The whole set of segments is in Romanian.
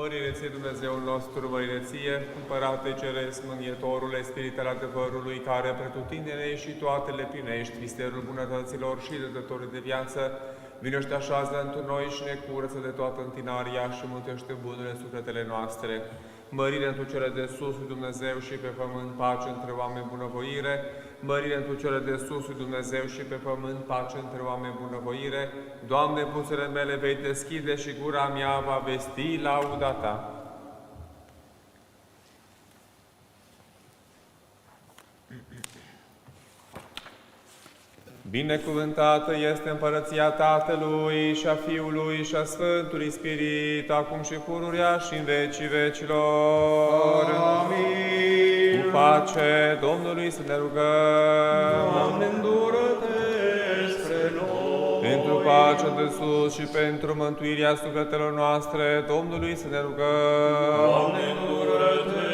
Mărire ție, Dumnezeul nostru, mărire ție, Împărate Ceresc, Mângâietorule, Spirit al adevărului, care pretutindene și toate le plinești, misterul bunătăților și dătătorul de viață, vino și te așează într noi și ne curăță de toată întinaria și mântuiește bunurile sufletele noastre. Mărire întru cele de sus, Dumnezeu, și pe pământ, pace între oameni, bunăvoire. Mărire întru cele de sus, Dumnezeu, și pe pământ, pace între oameni, bunăvoire. Doamne, buzele mele vei deschide și gura mea va vesti lauda Ta. Binecuvântată este împărăția Tatălui și a Fiului și a Sfântului Spirit, acum și pururea și în vecii vecilor. Amin. Cu pace Domnului să ne rugăm. Doamne, îndură-te spre noi. Pentru pacea de sus și pentru mântuirea sufletelor noastre, Domnului să ne rugăm. Doamne, îndură-te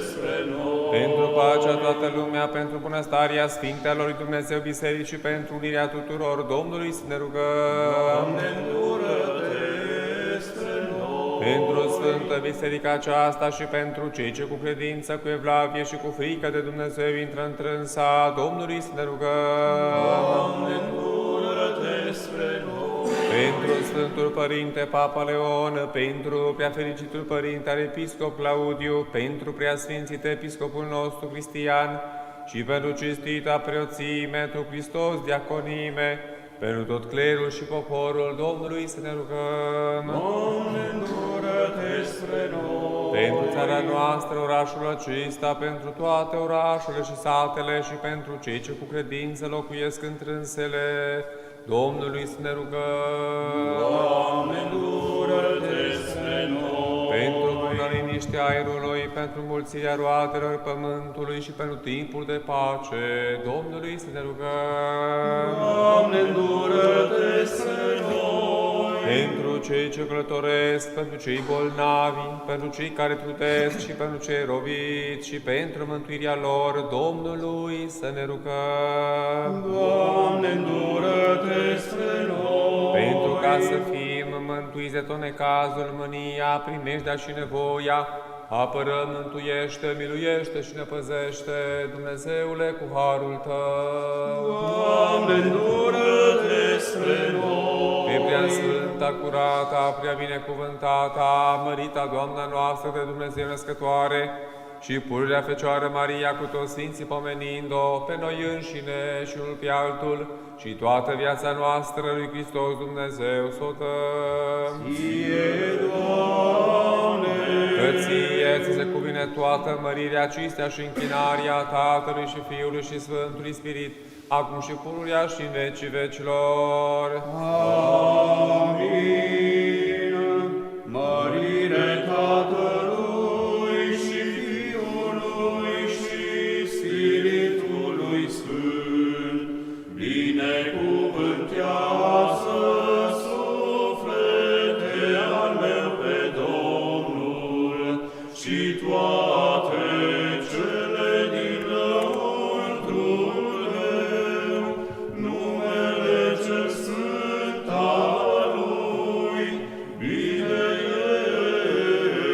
spre noi. Pentru pacea toată lumea, pentru bunăstarea Sfintelor lui Dumnezeu Bisericii, pentru unirea tuturor, Domnului să ne rugăm. Doamne, îndură-te spre noi. Pentru Sfântă Biserica aceasta și pentru cei ce cu credință, cu evlavie și cu frică de Dumnezeu intră întrânsa, Domnului să ne rugăm. Doamne, îndură-te spre noi. Pentru Sfântul Părinte Papa Leon, pentru Preafericitul Părinte Episcop Claudiu, pentru Preasfințite Episcopul nostru Cristian și pentru cinstita preoțime, pentru Hristos diaconime, pentru tot clerul și poporul Domnului să ne rugăm. Doamne, îndură-te spre noi. Pentru țara noastră, orașul acesta, pentru toate orașele și satele și pentru cei ce cu credință locuiesc întrânsele, Domnului să ne rugăm. Doamne, îndură-te spre noi. Pentru bună liniște aerului, pentru mulțirea roadelor pământului și pentru timpul de pace, Domnului să ne rugăm. Doamne, îndură-te spre noi. Pentru cei ce călătoresc, pentru cei bolnavi, pentru cei care trudesc și pentru cei robiți și pentru mântuirea lor, Domnului să ne rugăm. Doamne, îndură-te spre noi. Pentru ca să fim mântuiți de tot necazul, mânia, primejdea și nevoia, apără, mântuiește, miluiește și ne păzește, Dumnezeule, cu harul Tău. Doamne, îndură-te spre noi. Pe prea sfânta, curata, prea binecuvântata, mărita Doamna noastră de Dumnezeu născătoare și pururea Fecioară Maria cu toți Sfinții pomenind-o, pe noi înșine și unul pe altul, și toată viața noastră lui Hristos Dumnezeu să o dăm. Ție, Doamne, Că ție ți se cuvine toată mărirea, cinstea și închinarea Tatălui și Fiului și Sfântului Spirit, acum și pururea și în vecii vecilor. Amin. Mărire Tatălui și Fiului și Spiritului Sfânt, binecuvântează suflete al meu pe Domnul și toate cele din lăuntrul meu, numele cel sfânt al Lui, bine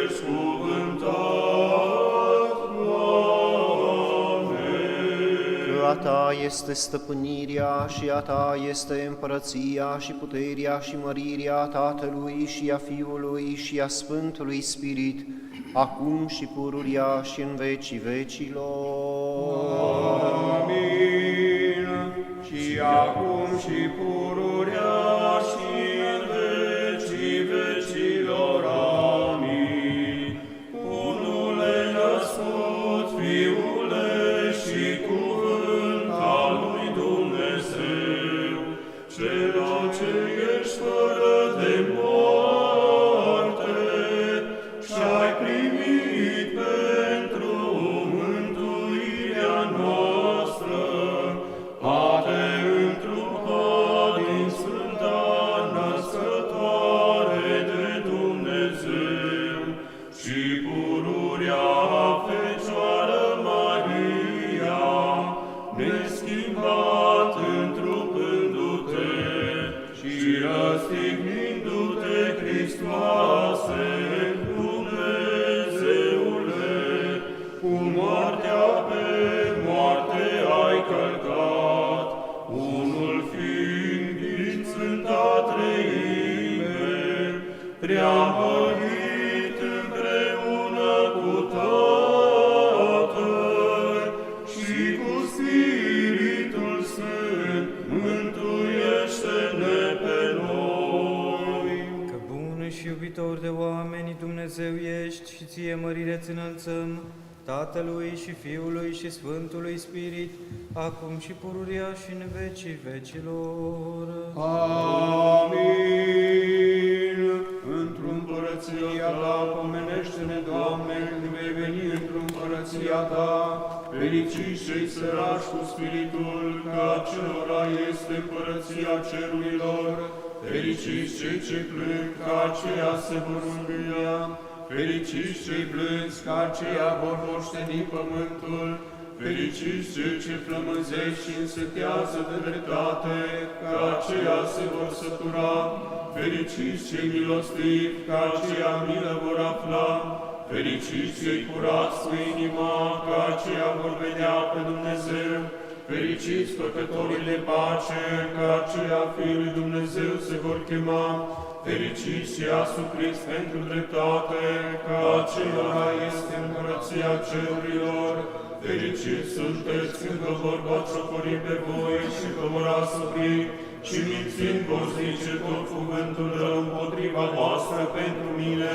ești cuvântat, Doamne. Că a Ta este stăpânirea și a Ta este împărăția și puterea și mărirea Tatălui și a Fiului și a Sfântului Spirit, acum și pururia și în vecii vecilor. Amin. Și acum și pururea și în vecii vecilor. Amin. Unule născut, Fiule și cuvânt al lui Dumnezeu, cela ce ești fără de moarte, și-ai primit pentru mântuire Dumnezeu ești și ție mărire îți înălțăm, Tatălui și Fiului și Sfântului Spirit, acum și pururia și în vecii vecilor. Amin. Într-o împărăția ta, pomenește-ne, Doamne, când vei veni într-o împărăția ta, fericiți cei sărași cu spiritul, că acelora este împărăția cerurilor, fericiți cei ce plâng, că aceia se vor mângâia, fericiți cei blânzi, că aceia vor moșteni pământul, fericiți cei ce flămânzesc și însetează de dreptate, că aceia se vor sătura, fericiți cei milostivi, că aceia milă vor afla, fericiți cei curați cu inima, că aceia vor vedea pe Dumnezeu, fericiți făcătorii de pace, că aceia fiii lui Dumnezeu se vor chema, fericiți cei asupriți pentru dreptate, că acelora este împărăția cerurilor, fericiți sunteți când vă vor batjocori pe voi și vă vor asupri, și mințind vor zice tot cuvântul rău împotriva voastră pentru mine.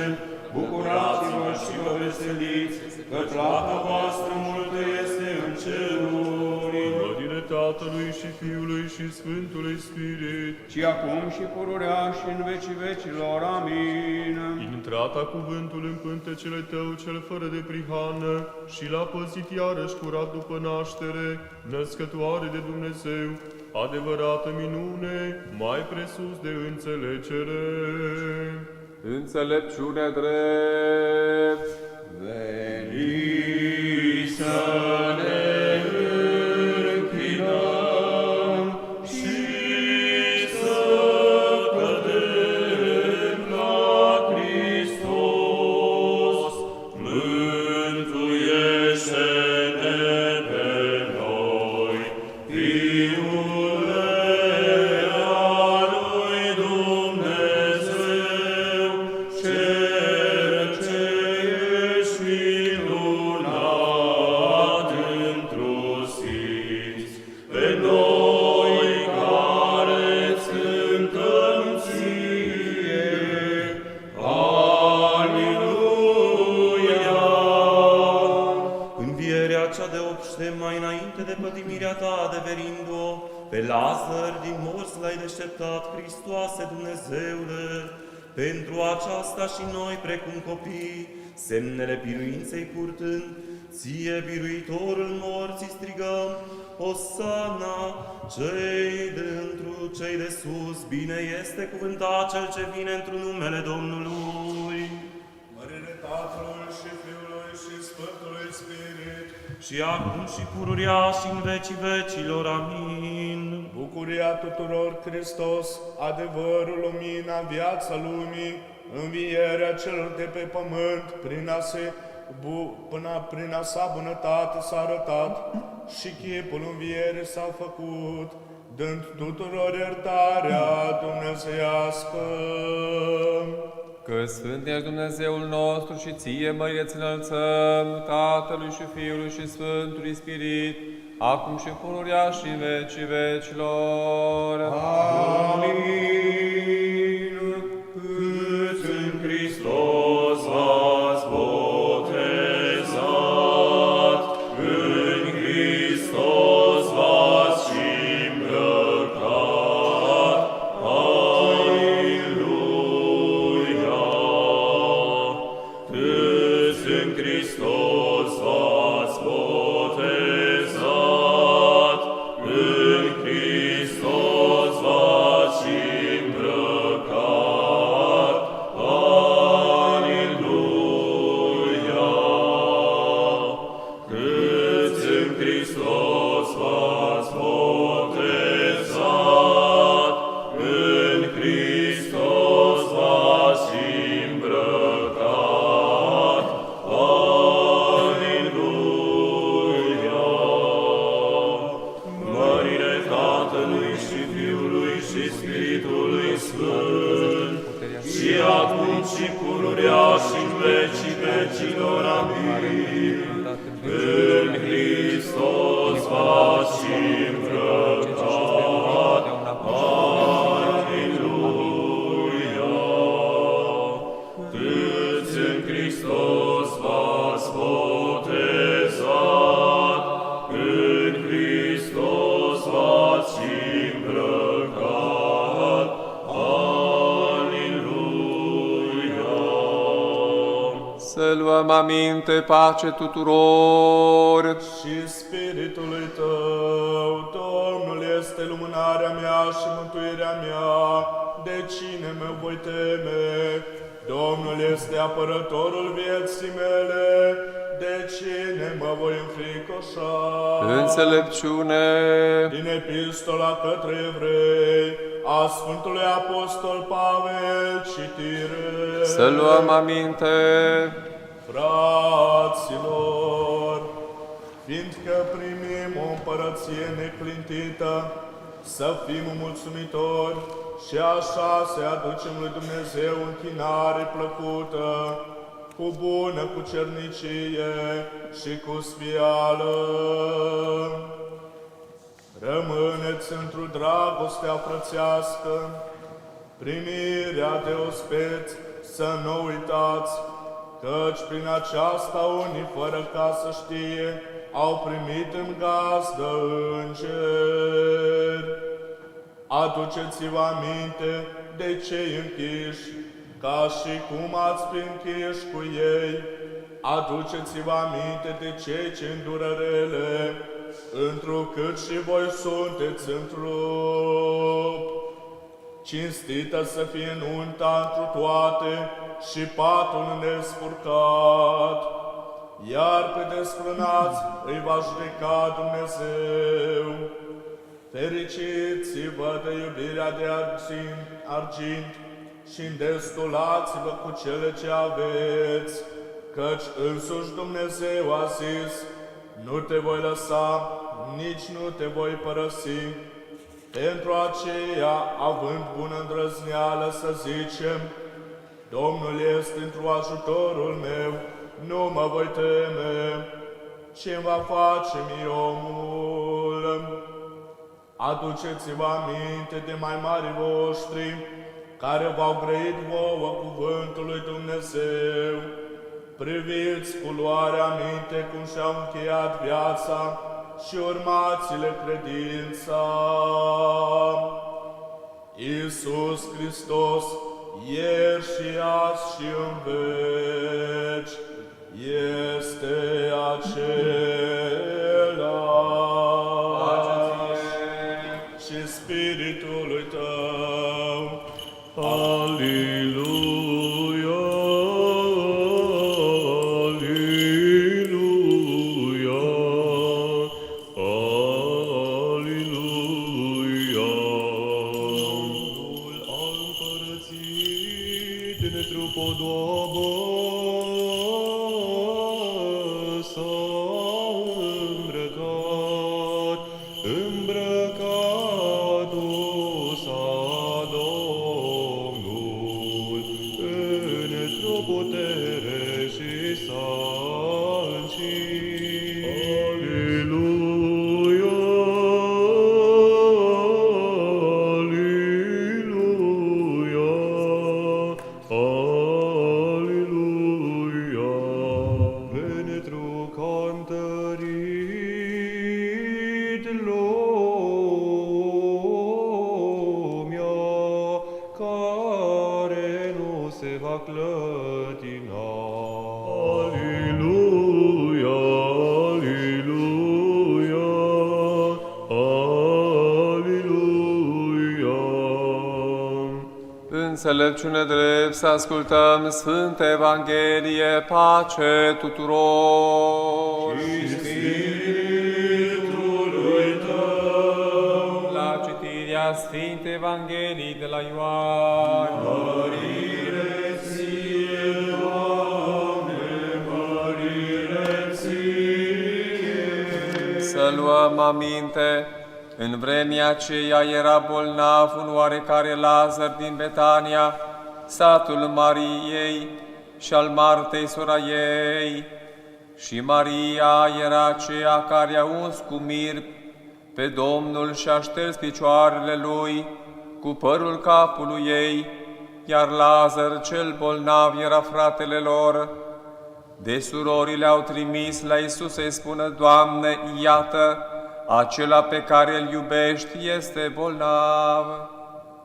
Bucurați-vă și vă veseliți, că plata voastră multă este în ceruri. Glorire Tatălui și Fiului și Sfântului Spirit, Și acum și pururea și în vecii vecilor. Amin. intrat a cuvântul în pântecele tău cel fără de prihană și l-a păzit iarăși curat după naștere, născătoare de Dumnezeu, adevărată minune, mai presus de înțelegere. Înțelepciune drept. Veni să ne închinăm și să cădem la Hristos. Mântuiește-ne pe noi, Fiule al lui Dumnezeu, Cel ce ești minunat într-o simț, pe noi care-ți cântăm ție. Aleluia! Învierea cea de obște mai înainte de pătimirea ta, adeverind-o, pe Lazar din morți l-ai deșteptat, Hristoase Dumnezeule. Pentru aceasta și noi, precum copii, semnele biruinței purtând, ție, biruitorul morții, strigăm, Osana, cei de sus, bine este cuvântat cel ce vine într-un numele Domnului. Mărire Tatălui și Fiului și Sfântului Spirit, Și acum și pururia și în vecii vecilor. Amin. bucuria tuturor Hristos, adevărul, lumina, viața lumii, învierea celor de pe pământ, prin a sa bunătate s-a arătat și chipul învierii s-a făcut, dând tuturor iertarea dumnezeiască. Că Sfânt ești Dumnezeul nostru și ție mărire îți înălțăm, Tatălui și Fiului și Sfântului Spirit, acum și pururea și în vecii vecilor. Amin. Câți în Hristos v-ați botezat, în Hristos v-ați și îmbrăcat. Aleluia! Câți în Hristos v-ați botezat, în Hristos v-ați și îmbrăcat. Aleluia! Câți în Hristos v-ați botezat, în Hristos v-ați și îmbrăcat. Aleluia! Mărire Tatălui și Fiului și Spiritului Sfânt, și acum și pururea și în vecii vecilor. Amin. În Hristos v-ați și îmbrăcat. Aleluia! Câți în luăm aminte, pace tuturor. Și spiritului tău, Domnul este lumânarea mea și mântuirea mea, de cine mă voi teme? Domnul este apărătorul vieții mele, de cine mă voi înfricoșa? Înțelepciune. Din epistola către evrei, a Sfântului Apostol Pavel, citire. Să luăm aminte. Fraților, fiindcă primim o împărăție neclintită, să fim mulțumitori și așa să aducem lui Dumnezeu închinare plăcută, cu bună cucernicie și cu sfială. Rămâneți într-o dragostea frățească, primirea de ospeți să nu uitați, căci prin aceasta unii, fără ca să știe, au primit în gazdă îngeri. Aduceți-vă aminte de cei închiși, ca și cum ați fi închiși cu ei. Aduceți-vă aminte de cei ce îndură rele, întrucât și voi sunteți în trup. Cinstită să fie nunta întru toate și patul nespurcat, iar pe desfrânați îi va judeca Dumnezeu. Fericiți-vă de iubirea de argint și îndestulați-vă cu cele ce aveți, căci însuși Dumnezeu a zis, nu te voi lăsa, nici nu te voi părăsi. Pentru aceea, având bună îndrăzneală să zicem, Domnul este într-o ajutorul meu, nu mă voi teme. Ce-mi va face mie omul? Aduceți-vă aminte de mai mari voștri, care v-au grăit vouă cuvântul lui Dumnezeu. Priviți cu luare aminte cum și-au încheiat viața și urmați-le credința. Iisus Hristos, ieri și azi și în veci, este același. Și Spiritului tău. Aleluia, aleluia, aleluia. Domnul al împărăției de netrupodobă s-a îmbrăcat, îmbrăcatul s-a Domnul într-o putere și s-a încins. Aleluia, aleluia, aleluia. Venetru cântărit lumea, care nu se va clătina. Aleluia, aleluia, aleluia. Înțelepciune drept să ascultăm Sfânta Evanghelie, pace tuturor. Și Spiritului tău. La citirea Sfintei Evangheliei de la Ioan. Mărire ție, Doamne, mărire ție. Să luăm aminte, în vremea aceea era bolnav un oarecare Lazar din Betania, satul Mariei și al Martei sora ei. Și Maria era aceea care a uns cu mir pe Domnul și a șters picioarele lui cu părul capului ei, iar Lazar cel bolnav era fratele lor. De surorii le-au trimis la Iisus să-i spună, Doamne, iată, acela pe care îl iubești este bolnav.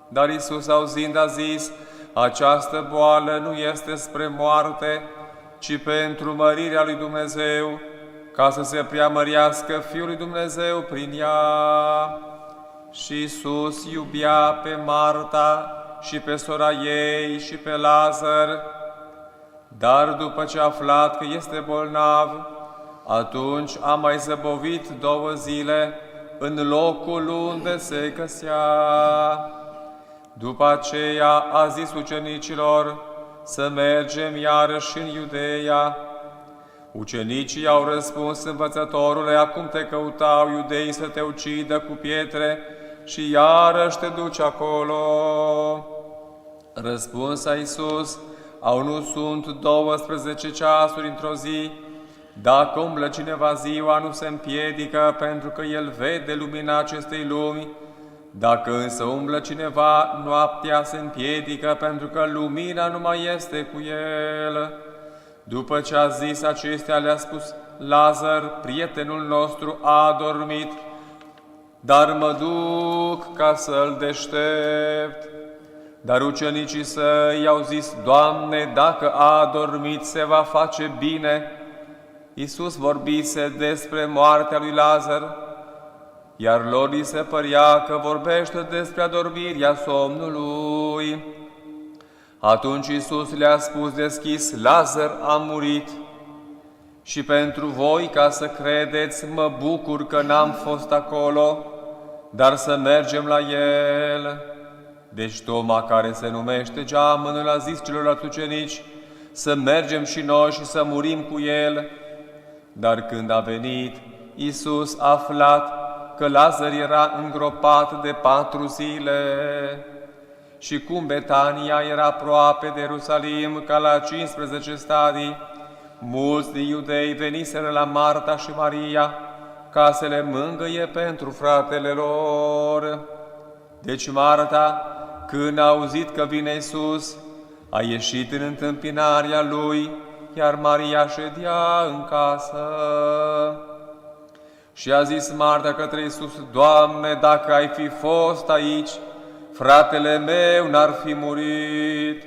Dar Iisus, auzind, a zis, această boală nu este spre moarte, ci pentru mărirea lui Dumnezeu, ca să se preamărească Fiul lui Dumnezeu prin ea. Și Iisus iubea pe Marta și pe sora ei și pe Lazar, dar după ce a aflat că este bolnav, atunci a mai zăbovit 2 zile în locul unde se găsea. După aceea a zis ucenicilor să mergem iarăși în Iudeea. Ucenicii au răspuns: Învățătorule, acum te căutau iudeii să te ucidă cu pietre și iarăși te duci acolo. Răspuns a Iisus: Au nu sunt 12 ceasuri într-o zi? Dacă umblă cineva ziua, nu se împiedică, pentru că el vede lumina acestei lumi. Dacă însă umblă cineva noaptea, se împiedică, pentru că lumina nu mai este cu el. După ce a zis acestea, le-a spus: Lazar, prietenul nostru, a adormit, dar mă duc ca să-l deștept. Dar ucenicii săi i-au zis: Doamne, dacă a adormit, se va face bine. Iisus vorbise despre moartea lui Lazar, iar lor li se părea că vorbește despre adormirea somnului. Atunci Iisus le-a spus deschis: Lazar a murit. Și pentru voi, ca să credeți, mă bucur că n-am fost acolo, dar să mergem la el. Deci Toma, care se numește Geamănul, a zis celorlalți ucenici să mergem și noi și să murim cu el. Dar când a venit, Iisus a aflat că Lazar era îngropat de 4 zile. Și cum Betania era aproape de Ierusalim, ca la 15 stadii, mulți din iudei veniseră la Marta și Maria ca să le mângâie pentru fratele lor. Deci Marta, când a auzit că vine Iisus, a ieșit în întâmpinarea lui, iar Maria ședea în casă. Și a zis Marta către Iisus: Doamne, dacă ai fi fost aici, fratele meu n-ar fi murit.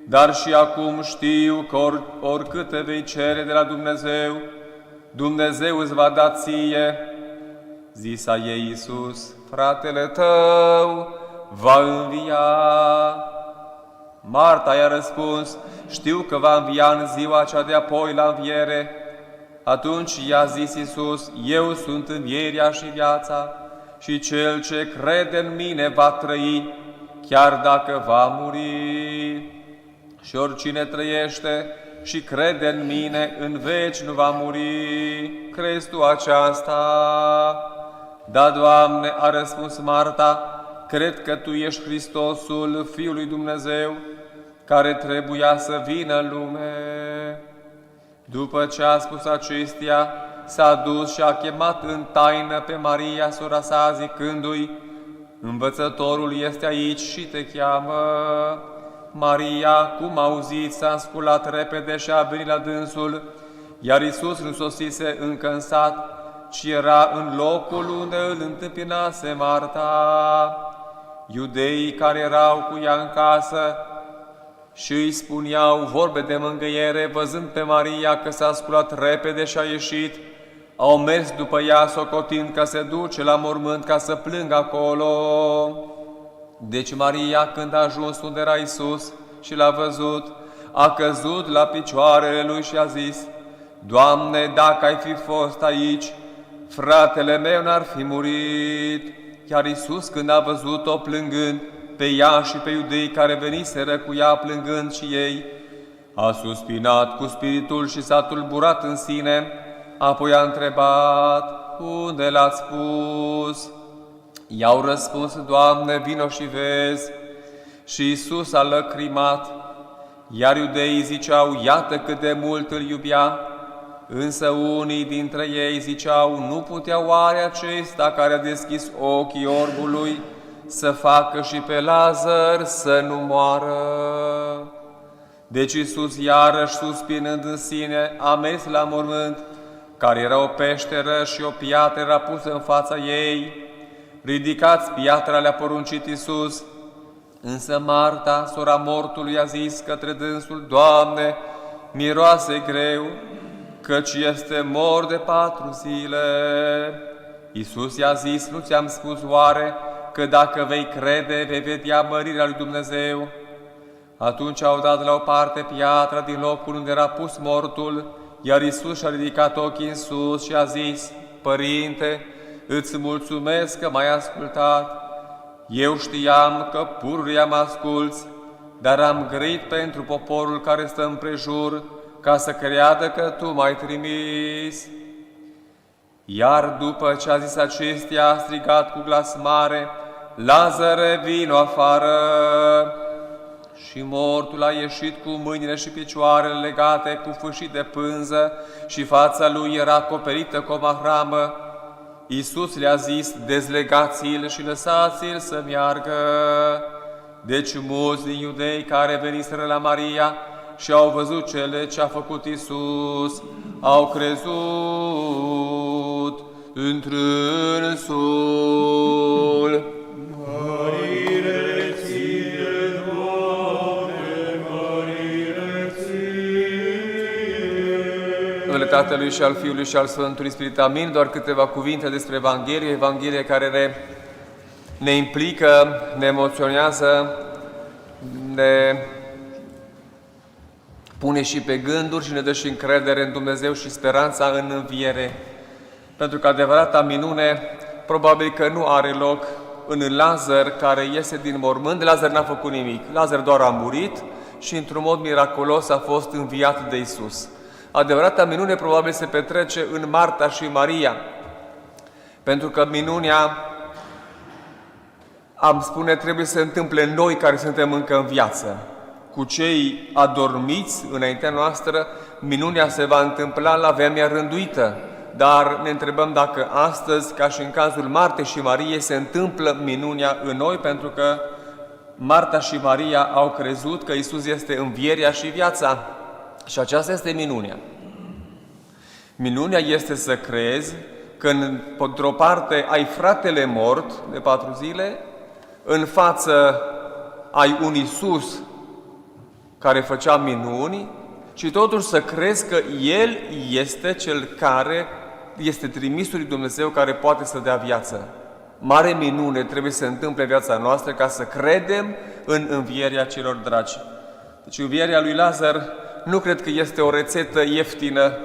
Dar și acum știu că oricât te vei cere de la Dumnezeu, Dumnezeu îți va da ție. Zisa ei Iisus: Fratele tău va învia. Marta i-a răspuns: Știu că va învia în ziua cea de apoi la înviere. Atunci i-a zis Iisus: Eu sunt învierea și viața, și cel ce crede în mine va trăi, chiar dacă va muri. Și oricine trăiește și crede în mine, în veci nu va muri. Crezi tu aceasta? Da, Doamne, a răspuns Marta, cred că Tu ești Hristosul, Fiul lui Dumnezeu, care trebuia să vină în lume. După ce a spus acestea, s-a dus și a chemat în taină pe Maria, sora sa, zicându-i: Învățătorul este aici și te cheamă. Maria, cum a auzit, s-a sculat repede și a venit la dânsul, iar Iisus nu sosise încă în sat, ci era în locul unde îl întâmpinase Marta. Iudeii care erau cu ea în casă și îi spuneau vorbe de mângâiere, văzând pe Maria că s-a sculat repede și a ieșit, au mers după ea, socotind că se duce la mormânt ca să plângă acolo. Deci Maria, când a ajuns unde era Iisus și l-a văzut, a căzut la picioarele lui și a zis: Doamne, dacă ai fi fost aici, fratele meu n-ar fi murit. Iar Iisus, când a văzut-o plângând, pe ea și pe iudei care veniseră cu ea plângând și ei, a suspinat cu spiritul și s-a tulburat în sine, apoi a întrebat: Unde l-ați pus? I-au răspuns: Doamne, vino și vezi. Și Iisus a lăcrimat, iar iudeii ziceau: Iată cât de mult îl iubea. Însă unii dintre ei ziceau: Nu putea oare acesta care a deschis ochii orbului să facă și pe Lazar să nu moară? Deci Iisus, iarăși suspinând în sine, a mers la mormânt, care era o peșteră și o piatră era pusă în fața ei. Ridicați piatra, le-a poruncit Iisus. Însă Marta, sora mortului, a zis către dânsul: Doamne, miroase greu, căci este mort de 4 zile. Iisus i-a zis, nu ți-am spus oare că dacă vei crede, vei vedea mărirea lui Dumnezeu? Atunci au dat la o parte piatra din locul unde era pus mortul, iar Iisus și-a ridicat ochii în sus și a zis, Părinte, îți mulțumesc că m-ai ascultat. Eu știam că pururea mă asculți, dar am grăit pentru poporul care stă împrejur, ca să creadă că Tu m-ai trimis. Iar după ce a zis acestea, a strigat cu glas mare, Lazare, vino afară! Și mortul a ieșit cu mâinile și picioarele legate cu fâșii de pânză și fața lui era acoperită cu o mahramă. Iisus le-a zis, dezlegați-l și lăsați-l să meargă. Deci mulți din iudei care veniseră la Maria și au văzut cele ce a făcut Iisus, au crezut într-însul. Mărire ție, Doamne, mărire ție. Numele Tatălui și al Fiului și al Sfântului Spirit. Amin. Doar câteva cuvinte despre Evanghelie. Evanghelie care ne implică, ne emoționează, ne pune și pe gânduri și ne dă și încredere în Dumnezeu și speranța în înviere. Pentru că adevărata minune probabil că nu are loc în Lazar care iese din mormânt. Lazar n-a făcut nimic. Lazar doar a murit și într-un mod miraculos a fost înviat de Iisus. Adevărata minune probabil se petrece în Marta și Maria. Pentru că minunea, am spune, trebuie să se întâmple noi care suntem încă în viață. Cu cei adormiți înaintea noastră, minunea se va întâmpla la vremea rânduită. Dar ne întrebăm dacă astăzi, ca și în cazul Martei și Mariei, se întâmplă minunea în noi, pentru că Marta și Maria au crezut că Iisus este învierea și viața. Și aceasta este minunea. Minunea este să crezi că, într-o parte, ai fratele mort de 4 zile, în față ai un Iisus care făcea minuni și totuși să crezi că El este Cel care este trimisul lui Dumnezeu care poate să dea viață. Mare minune trebuie să se întâmple în viața noastră ca să credem în învierea celor dragi. Deci învierea lui Lazar nu cred că este o rețetă ieftină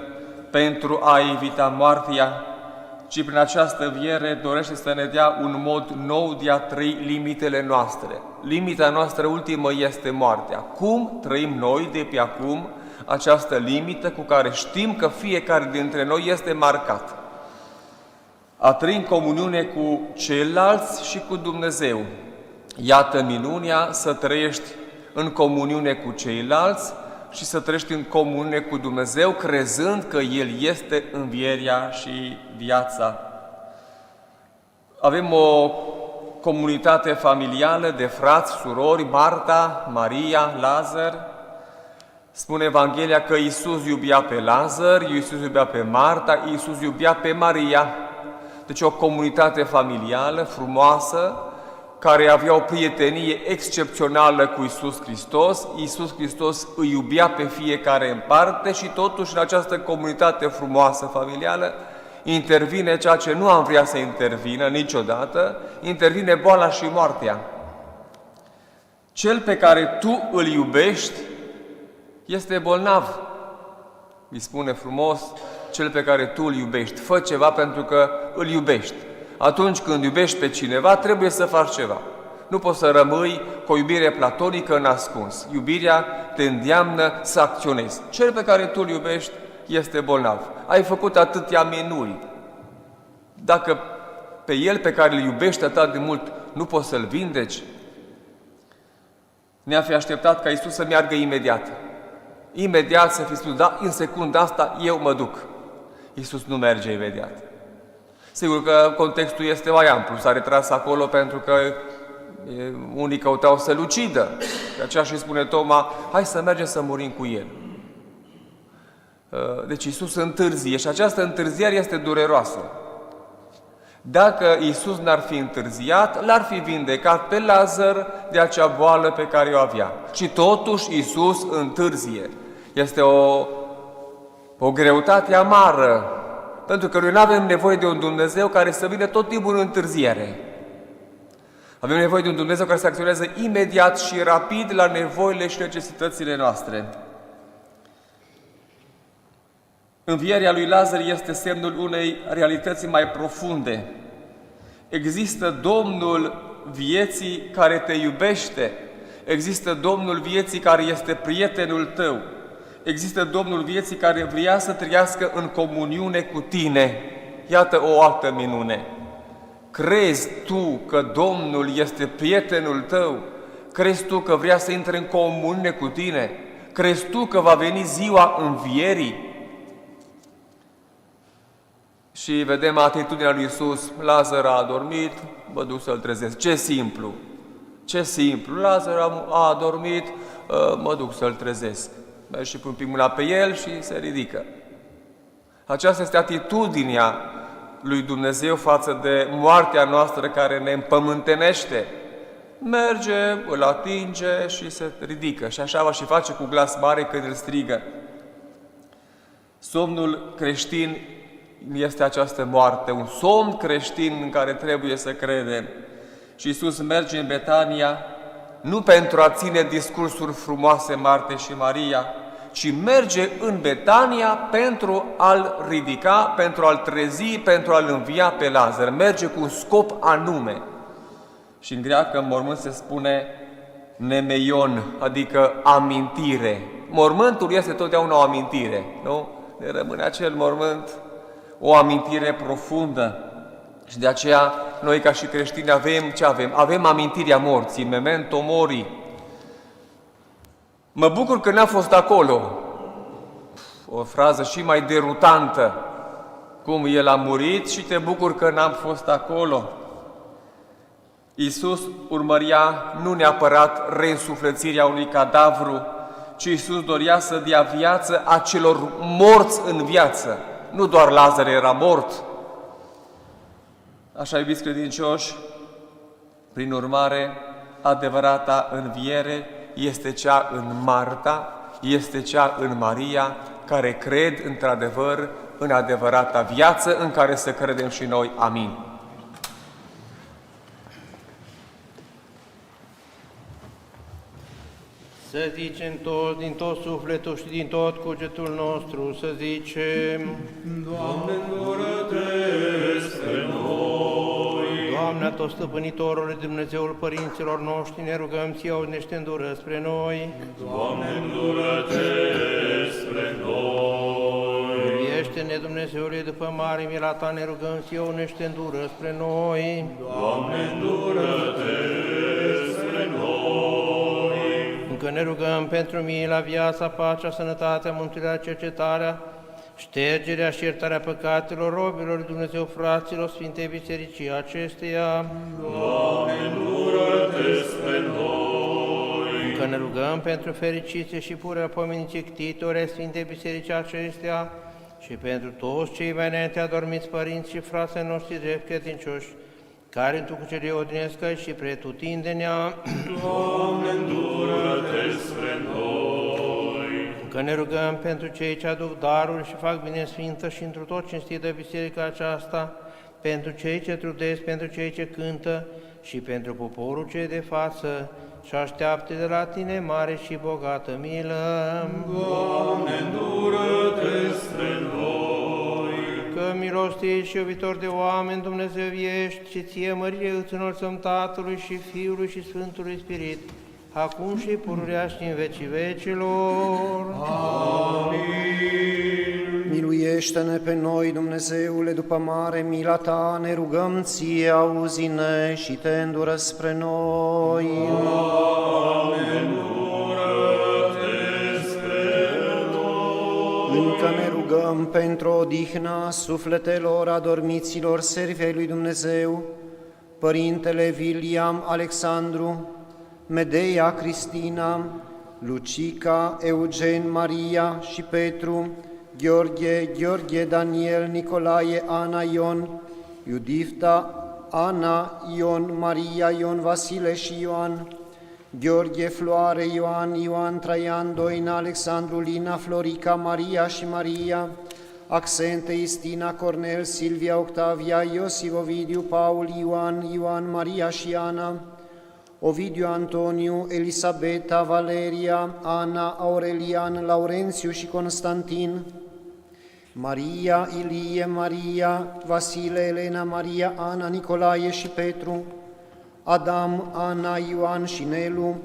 pentru a evita moartea, ci prin această înviere dorește să ne dea un mod nou de a trăi limitele noastre. Limita noastră ultimă este moartea. Cum trăim noi de pe acum această limită cu care știm că fiecare dintre noi este marcat? A trăi în comuniune cu ceilalți și cu Dumnezeu. Iată minunea, să trăiești în comuniune cu ceilalți și să trăiești în comuniune cu Dumnezeu, crezând că El este învierea și viața. Avem o comunitate familială de frați, surori, Marta, Maria, Lazar. Spune Evanghelia că Iisus iubea pe Lazar, Iisus iubea pe Marta, Iisus iubea pe Maria. Deci o comunitate familială, frumoasă, care avea o prietenie excepțională cu Iisus Hristos. Iisus Hristos îi iubea pe fiecare în parte și totuși în această comunitate frumoasă familială intervine ceea ce nu am vrea să intervină niciodată, intervine boala și moartea. Cel pe care tu îl iubești este bolnav. Îi spune frumos, cel pe care tu îl iubești, fă ceva pentru că îl iubești. Atunci când iubești pe cineva, trebuie să faci ceva. Nu poți să rămâi cu o iubire platonică în ascuns. Iubirea te îndeamnă să acționezi. Cel pe care tu îl iubești este bolnav. Ai făcut atâtea minuni. Dacă pe el pe care îl iubești atât de mult nu poți să-l vindeci, ne-a fi așteptat ca Iisus să meargă imediat. Imediat să fi spus, da, în secunda asta eu mă duc. Iisus nu merge imediat. Sigur că contextul este mai amplu, s-a retras acolo pentru că unii căutau să-l ucidă. De aceea și spune Toma, hai să mergem să murim cu el. Deci Iisus întârzie și această întârziere este dureroasă. Dacă Iisus n-ar fi întârziat, l-ar fi vindecat pe Lazar de acea boală pe care o avea. Și totuși Iisus întârzie. Este o greutate amară, pentru că noi nu avem nevoie de un Dumnezeu care să vină tot timpul în întârziere. Avem nevoie de un Dumnezeu care să acționeze imediat și rapid la nevoile și necesitățile noastre. Învierea lui Lazar este semnul unei realități mai profunde. Există Domnul vieții care te iubește, există Domnul vieții care este prietenul tău, există Domnul vieții care vrea să trăiască în comuniune cu tine. Iată o altă minune. Crezi tu că Domnul este prietenul tău? Crezi tu că vrea să intre în comuniune cu tine? Crezi tu că va veni ziua învierii? Și vedem atitudinea lui Iisus. Lazar a adormit, mă duc să-l trezesc. Ce simplu! Ce simplu! Lazar a adormit, mă duc să-l trezesc. Mergi și pun un pic mâna pe el și se ridică. Aceasta este atitudinea lui Dumnezeu față de moartea noastră care ne împământenește. Merge, îl atinge și se ridică. Și așa va și face cu glas mare când îl strigă. Somnul creștin este această moarte, un somn creștin în care trebuie să credem. Și Iisus merge în Betania nu pentru a ține discursuri frumoase Marte și Maria, ci merge în Betania pentru a-l ridica, pentru a-l trezi, pentru a-l învia pe Lazar. Merge cu un scop anume. Și în greacă, în mormânt se spune nemeion, adică amintire. Mormântul este totdeauna o amintire, nu? Ne rămâne acel mormânt o amintire profundă. Și de aceea, noi ca și creștini avem ce avem? Avem amintirea morții, memento mori. Mă bucur că n-a fost acolo. O frază și mai derutantă. Cum el a murit și te bucur că n-am fost acolo. Iisus urmăria nu neapărat reînsuflețirea unui cadavru, ci Iisus dorea să dea viață acelor morți în viață. Nu doar Lazar era mort. Așa, iubiți credincioși, prin urmare, adevărata înviere este cea în Marta, este cea în Maria, care cred într-adevăr în adevărata viață în care să credem și noi. Amin. Să zicem toți, din tot sufletul și din tot cugetul nostru, să zicem: Doamne, îndură-te spre noi! Doamne, atotstăpânitorule, Dumnezeul părinților noștri, ne rugăm ție, auzi-ne, îndură spre noi. Doamne, îndură-te spre noi! Miluiește-ne, Dumnezeule, după mare mila ta, ne rugăm ție, auzi-ne, îndură spre noi. Doamne, îndură-te spre noi! Încă ne rugăm pentru mila, viața, pacea, sănătatea, mântuirea, cercetarea, ștergerea și iertarea păcatelor robilor lui Dumnezeu, fraților, Sfintei Bisericii acesteia. Doamne, îndură-te spre noi! Încă ne rugăm pentru fericiție și purea pomeniție ctitorii ai Sfintei Bisericii acesteia și pentru toți cei mai înainte adormiți părinți și frații noștri drept credincioși, care în tu cucerii odinesc și pretutindenea. Doamne, îndură-te spre noi! Că ne rugăm pentru cei ce aduc daruri și fac bine sfintă și întru tot cinstită biserica aceasta, pentru cei ce trudesc, pentru cei ce cântă și pentru poporul ce de față și așteaptă de la tine mare și bogată milă. Doamne, îndură-te spre noi! Că milostiv și iubitor de oameni Dumnezeu ești și ție mărire îți înălțăm Tatălui și Fiului și Sfântului Spirit, acum și pururea și în vecii vecilor. Amin. Miluiește-ne pe noi, Dumnezeule, după mare mila ta, ne rugăm ție, auzi-ne și te îndură spre noi. Doamne, îndură-te spre noi! Încă ne rugăm pentru odihna sufletelor adormiților servei lui Dumnezeu, Părintele William Alexandru, Medea Cristina, Lucica, Eugen, Maria și Petru, Gheorghe, Daniel, Nicolae, Ana, Ion, Iudifta, Ana, Ion, Maria, Ion, Vasile și Ioan, Gheorghe, Floare, Ioan, Ioan, Traian, Doina, Alexandru, Lina, Florica, Maria și Maria, Axente, Istina, Cornel, Silvia, Octavia, Iosif, Ovidiu, Paul, Ioan, Ioan, Maria și Ana, Ovidiu, Antoniu, Elisabeta, Valeria, Ana, Aurelian, Laurențiu și Constantin, Maria, Ilie, Maria, Vasile, Elena, Maria, Ana, Nicolae și Petru, Adam, Ana, Ioan și Nelu,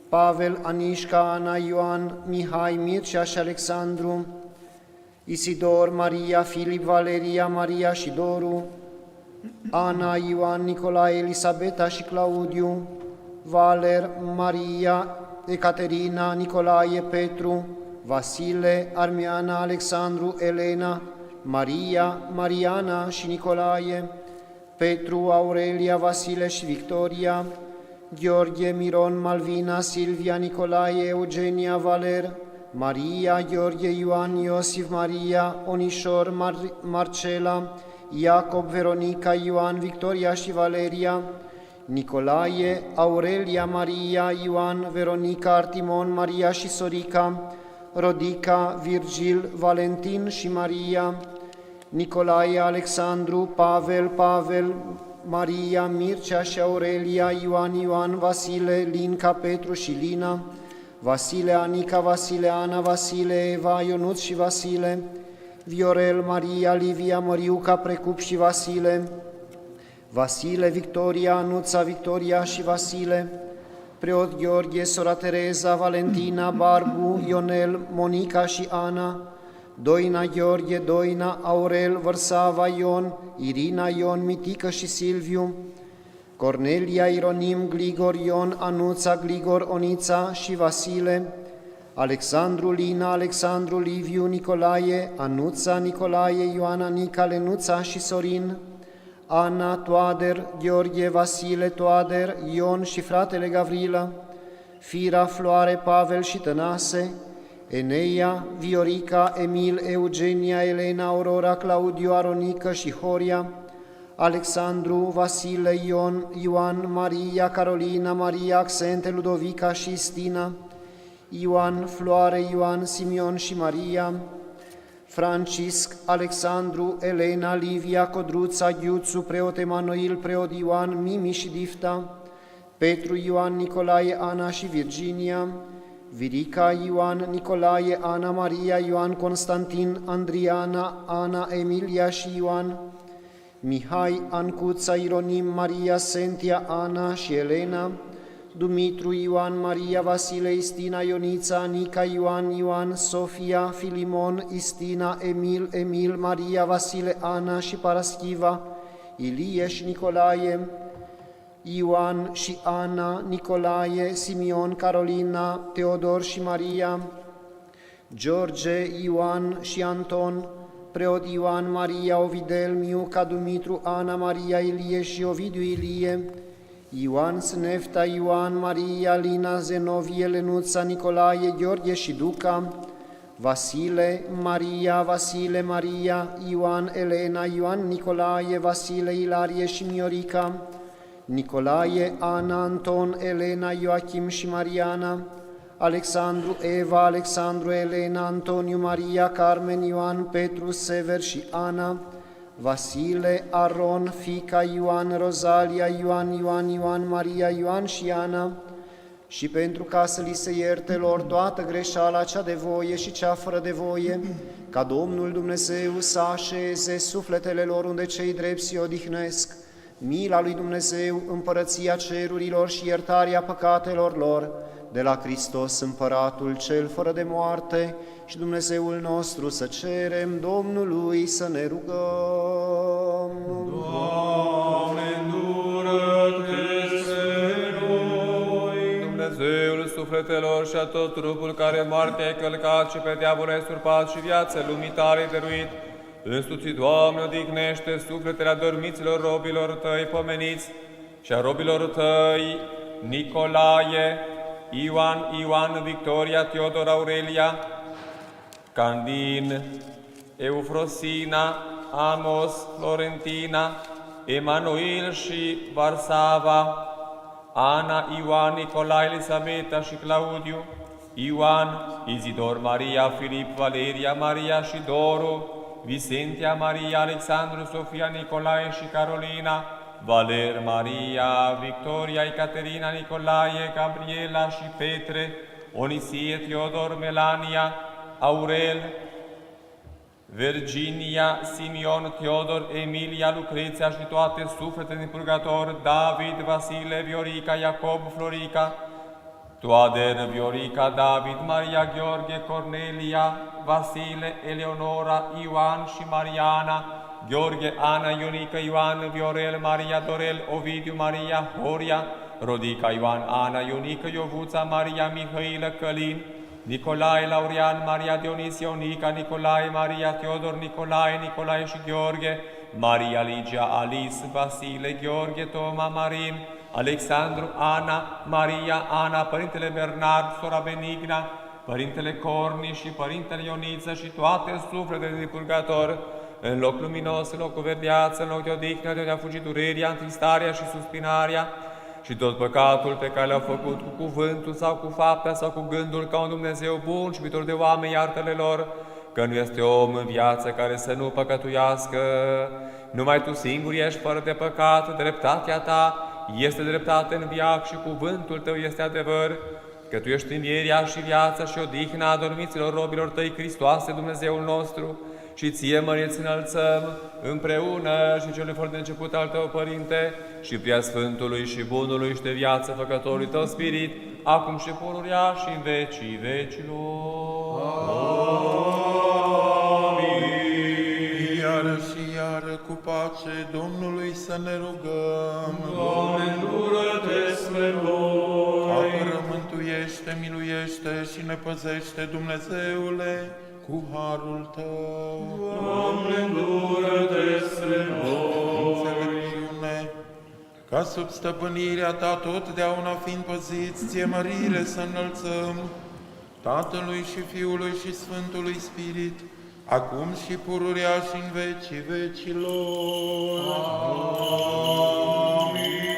Pavel, Anișca, Ana, Ioan, Mihai, Mircea și Alexandru, Isidor, Maria, Filip, Valeria, Maria și Doru, Ana, Ioan, Nicolae, Elisabeta și Claudiu, Valer, Maria, Ecaterina, Nicolae, Petru, Vasile, Armiana, Alexandru, Elena, Maria, Mariana și Nicolae, Petru, Aurelia, Vasile și Victoria, Gheorghe, Miron, Malvina, Silvia, Nicolae, Eugenia, Valer, Maria, Gheorghe, Ioan, Iosif, Maria, Onișor, Marcela, Iacob, Veronica, Ioan, Victoria și Valeria, Nicolae, Aurelia, Maria, Ioan, Veronica, Artimon, Maria și Sorica, Rodica, Virgil, Valentin și Maria, Nicolae, Alexandru, Pavel, Maria, Mircea și Aurelia, Ioan, Vasile, Linca, Petru și Lina, Vasile, Anica, Vasile, Ana, Vasile, Eva, Ionuț și Vasile, Viorel, Maria, Livia, Măriuca, Precup și Vasile, Vasile, Victoria, Anuța, Victoria și Vasile, preot Gheorghe, sora Tereza, Valentina, Barbu, Ionel, Monica și Ana, Doina, Gheorghe, Doina, Aurel, Vărsava, Ion, Irina, Ion, Mitică și Silviu, Cornelia, Ironim, Gligor, Ion, Anuța, Gligor, Onița și Vasile, Alexandru, Lina, Alexandru, Liviu, Nicolae, Anuța, Nicolae, Ioana, Nica, Lenuța și Sorin, Ana, Toader, Gheorghe, Vasile, Toader, Ion și fratele Gavrila, Fira, Floare, Pavel și Tănase, Eneia, Viorica, Emil, Eugenia, Elena, Aurora, Claudiu, Aronică și Horia, Alexandru, Vasile, Ion, Ioan, Maria, Carolina, Maria, Axente, Ludovica și Stina, Ioan, Floare, Ioan, Simion și Maria, Francisc, Alexandru, Elena, Livia, Codruța, Ghiuțu, preot Emanuil, preot Ioan, Mimi și Difta, Petru, Ioan, Nicolae, Ana și Virginia, Virica, Ioan, Nicolae, Ana, Maria, Ioan, Constantin, Andriana, Ana, Emilia și Ioan, Mihai, Ancuța, Ironim, Maria, Sentia, Ana și Elena, Dumitru, Ioan, Maria, Vasile, Istina, Ionița, Nica, Ioan, Sofia, Filimon, Istina, Emil, Maria, Vasile, Ana și Paraschiva, Ilie și Nicolae, Ioan și Ana, Nicolae, Simion, Carolina, Teodor și Maria, George, Ioan și Anton, preot Ioan, Maria, Ovidel, Miuca, Dumitru, Ana, Maria, Ilie și Ovidiu Ilie, Ioan, Snefta, Ioan, Maria, Lina, Zenovie, Lenuța, Nicolae, Gheorghe și Duca, Vasile, Maria, Vasile, Maria, Ioan, Elena, Ioan, Nicolae, Vasile, Ilarie și Miorica, Nicolae, Ana, Anton, Elena, Ioachim și Mariana, Alexandru, Eva, Alexandru, Elena, Antoniu, Maria, Carmen, Ioan, Petru, Sever și Ana, Vasile, Aron, Fica, Ioan, Rozalia, Ioan, Maria, Ioan și Ana, și pentru ca să li se ierte lor toată greșeala cea de voie și cea fără de voie, ca Domnul Dumnezeu să așeze sufletele lor unde cei drepți se odihnesc, mila lui Dumnezeu, împărăția cerurilor și iertarea păcatelor lor, de la Hristos Împăratul cel fără de moarte și Dumnezeul nostru să cerem Domnului să ne rugăm. Doamne, îndură-te spre noi! Dumnezeul sufletelor și a tot trupul care moarte ai călcat și pe diavol ai surpat și viață lumii tale ai dăruit, însuți, Doamne, odihnește sufletele adormiților robilor Tăi pomeniți și a robilor Tăi, Nicolae, Ioan, Victoria, Teodor, Aurelia, Candin, Eufrosina, Amos, Florentina, Emanuel și Varsava, Ana, Ioan, Nicolae, Elisabeta și Claudiu, Ioan, Izidor, Maria, Filip, Valeria, Maria și Doru, Vicentia, Maria, Alexandru, Sofia, Nicolae și Carolina, Valer, Maria, Victoria, Ecaterina, Nicolae, Gabriela și Petre, Onisie, Teodor, Melania, Aurel, Virginia, Simion, Teodor, Emilia, Lucreția și toate sufletele din purgator, David, Vasile, Viorica, Iacob, Florica, Toader, Viorica, David, Maria, Gheorghe, Cornelia, Vasile, Eleonora, Ioan și Mariana, Gheorghe, Ana, Ionica, Ioan, Viorel, Maria, Dorel, Ovidiu, Maria, Horia, Rodica, Ioan, Ana, Ionica, Iovuța, Maria, Mihailă, Călin, Nicolae, Laurian, Maria, Dionisia, Ionica, Nicolae, Maria, Teodor, Nicolae, Nicolae și Gheorghe, Maria, Ligia, Alice, Vasile, Gheorghe, Toma, Marin, Alexandru, Ana, Maria, Ana, Părintele Bernard, sora Benigna, Părintele Corni și Părintele Ioniță și toate sufletele din purgator, în loc luminos, în loc cu verdeață, în loc de odihnă, de unde a fugit durerea, întristarea și suspinarea, și tot păcatul pe care l-au făcut cu cuvântul sau cu fapta sau cu gândul ca un Dumnezeu bun și iubitor de oameni, iartă-le lor, că nu este om în viață care să nu păcătuiască. Numai Tu singur ești fără de păcat, dreptatea Ta este dreptate în viac și cuvântul Tău este adevăr, că Tu ești învierea și viața și odihna adormiților robilor Tăi, Hristoase, Dumnezeul nostru, și Ție, Mărie, îți înălțăm împreună și Celui fără de început al Tău, Părinte, și prea Sfântului și Bunului și de viață Făcătorului Tău Spirit, acum și pururea și în vecii vecilor. Amin. Iară și iară cu pace Domnului să ne rugăm. Doamne, îndură-te spre noi! Apără, mântuiește, miluiește și ne păzește, Dumnezeule, cu harul Tău. Doamne, îndură-te spre noi! Înțelepciune, ca sub stăpânirea Ta totdeauna fiind păziți, Ție mărire să înălțăm, Tatălui și Fiului și Sfântului Spirit, acum și pururea și în vecii vecilor. Amin.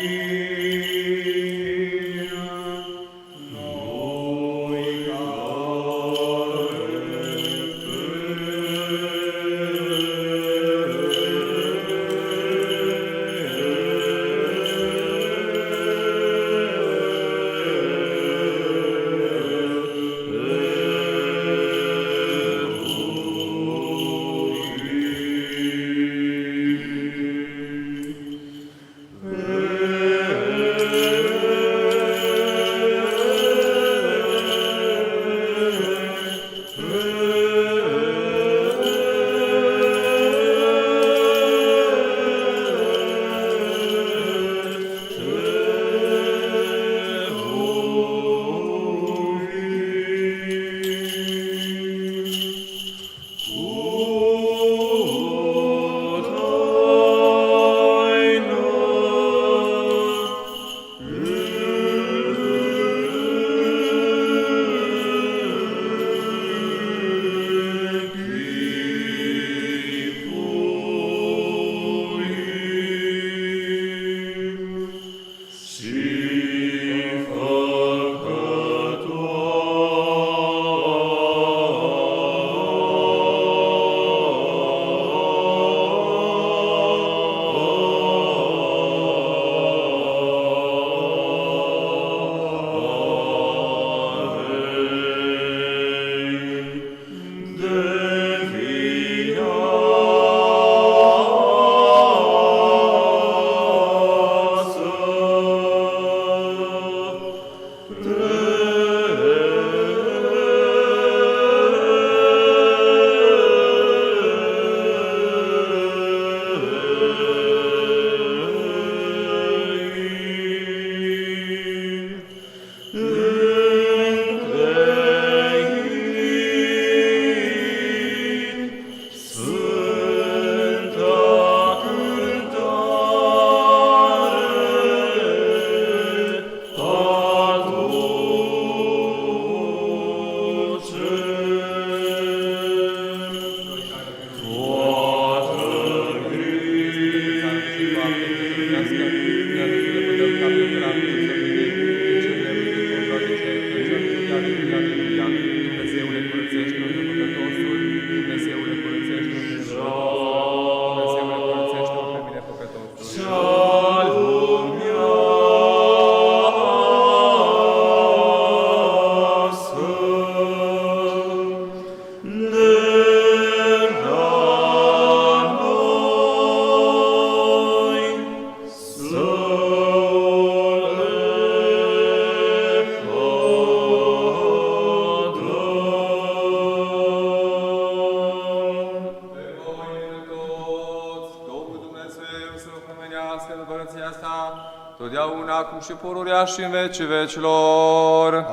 acum și pururea și în vecii vecilor.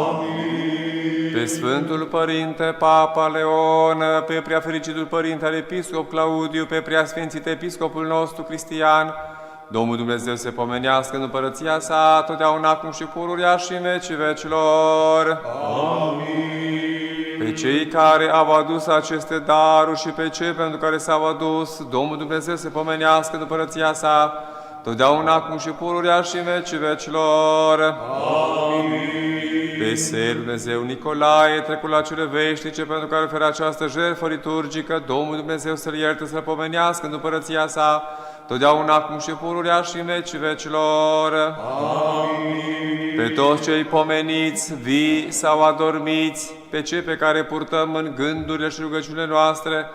Amin. Pe Sfântul Părinte Papa Leon, pe Preafericitul Părinte al Episcop Claudiu, pe Preasfințit Episcopul nostru Cristian, Domnul Dumnezeu se pomenească în împărăția sa, totdeauna acum și pururea și în vecii vecilor. Amin. Pe cei care au adus aceste daruri și pe cei pentru care s-au adus, Domnul Dumnezeu se pomenească în împărăția sa, totdeauna acum și pururea și în vecii vecilor. Amin. Pe Sfântul Dumnezeu Nicolae, trecut la cele veșnice, pentru care oferă această jertfă liturgică, Domnul Dumnezeu să-l ierte, să-l pomenească în împărăția sa, totdeauna acum și pururea și în vecii vecilor. Amin. Pe toți cei pomeniți, vii sau adormiți, pe cei pe care purtăm în gândurile și rugăciunile noastre,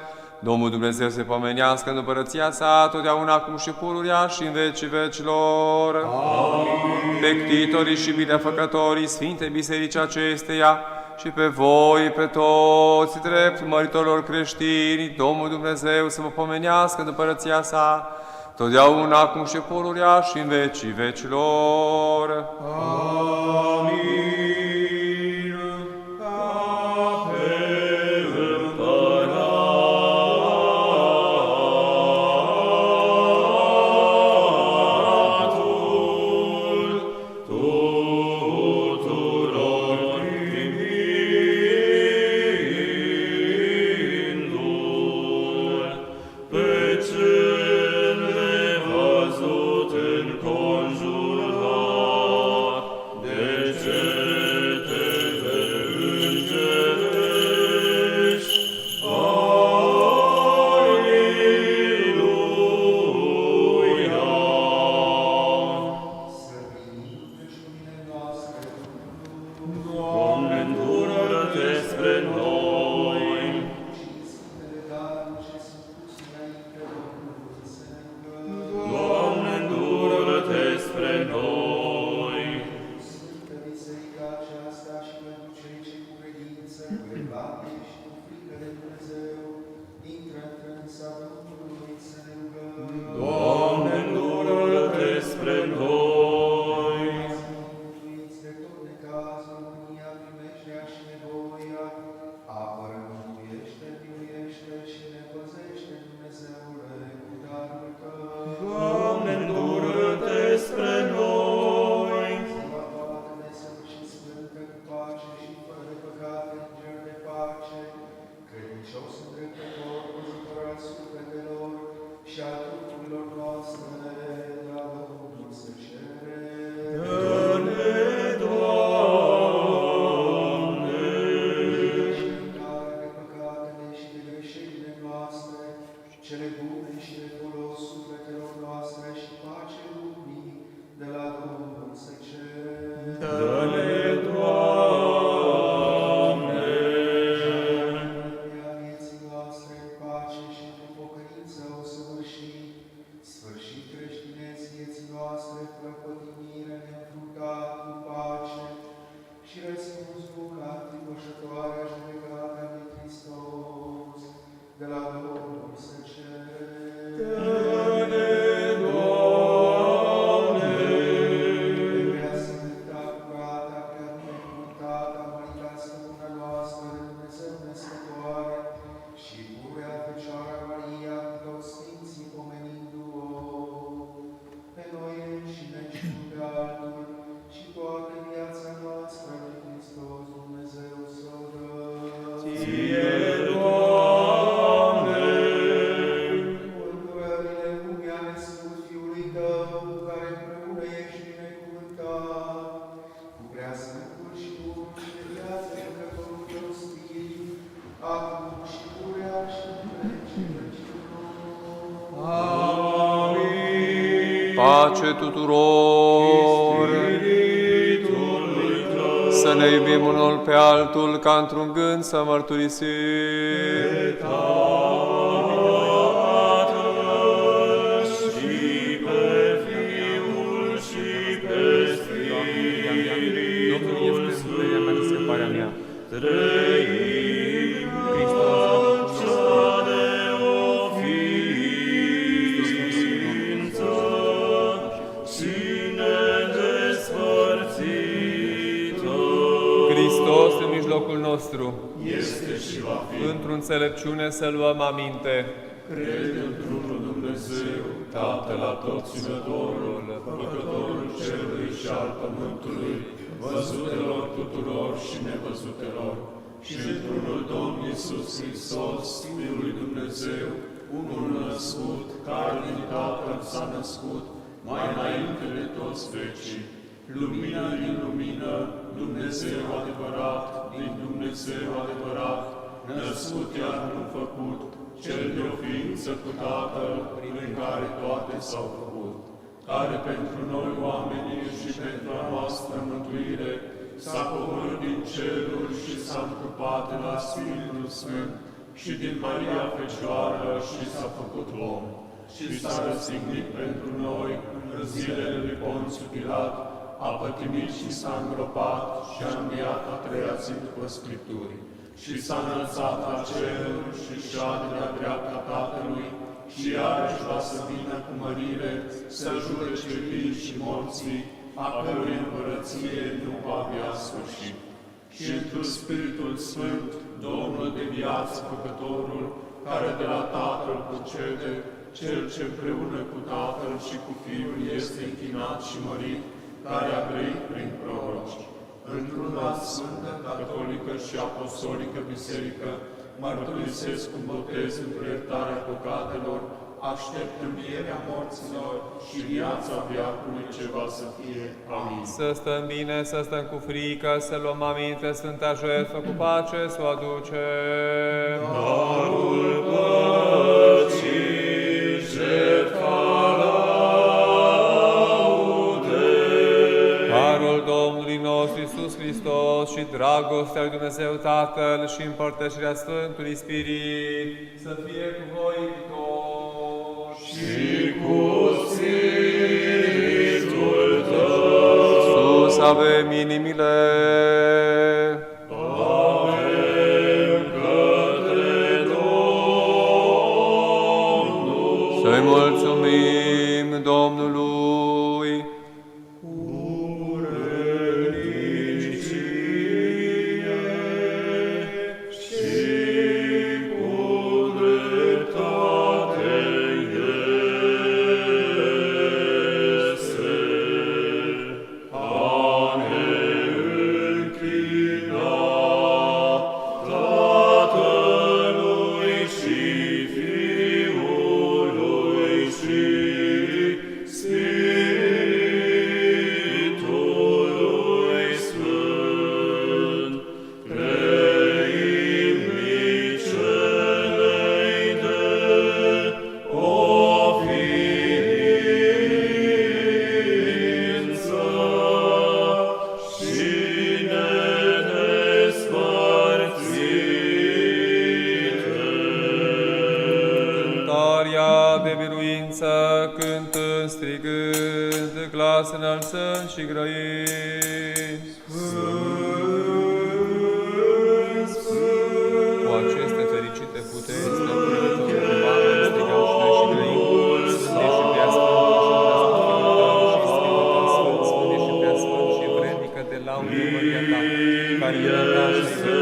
Domnul Dumnezeu se pomenească în împărăția sa, totdeauna acum și pururea și în vecii vecilor. Amin. Pe ctitorii și binefăcătorii Sfinte Biserici acesteia și pe voi, pe toți drept măritorilor creștini, Domnul Dumnezeu să vă pomenească în împărăția sa, totdeauna acum și pururea și în vecii vecilor. Amin. Pace tuturor! Să ne iubim unul pe altul, ca într-un gând să mărturisim. Sine de nostru este și va fi. într-o înțelepciune să luăm aminte. Cred într-unul Dumnezeu, Tatăl Atotținătorul, Făcătorul cerului și al pământului, văzutelor tuturor și nevăzutelor, și într-unul Domn Iisus Hristos, Fiul lui Dumnezeu, unul născut, care din Tatăl s-a născut, mai înainte de toți vecii, lumină din lumină, Dumnezeu adevărat, din Dumnezeu adevărat, născut iar nu făcut, cel de o ființă cu Tatăl, prin care toate s-au făcut, care pentru noi oamenii și pentru a noastră mântuire s-a coborât din ceruri și s-a întrupat la Sfântul Sfânt și din Maria Fecioară și s-a făcut om și s-a răstignit pentru noi în zilele lui Ponțiu Pilat, a pătimit și s-a îngropat și a înviat a treia zi după Scripturii și s-a înălțat la ceruri și șade la dreapta Tatălui și iarăși va să vină cu mărire să judece vii și morții, a cărui împărăție nu va avea sfârșit. Și într-un Spiritul Sfânt, Domnul de viață Făcătorul, care de la Tatăl procede, Cel ce împreună cu Tatăl și cu Fiul este închinat și mărit, care a grăit prin proroci. Într-una sfântă, catolică și apostolică biserică, mărturisesc cu botez într iertarea păcatelor, aștept învierea morților și viața veacului ce va să fie. Amin. Să stăm bine, să stăm cu frică, să luăm aminte, Sfânta jertfă cu pace, să o aducem. Darul păcii, jertfa laudei. Harul Domnului nostru Iisus Hristos și dragostea lui Dumnezeu Tatăl și împărtășirea Sfântului Spirit să fie cu voi toți. Și cu spiritul tău. Sus avem inimile. Avem către Domnul. Să-i mulțumim Domnului. De biruință, cântând, strigând, glas înălțând și grăind. Cu aceste fericite puteri, stăm privitor de oameni, strigăm și noi și grăim. Sfânt ești și prea sfânt, și Sfânt ești și prea sfânt și vrednică de laudă măria ta, care ne lași și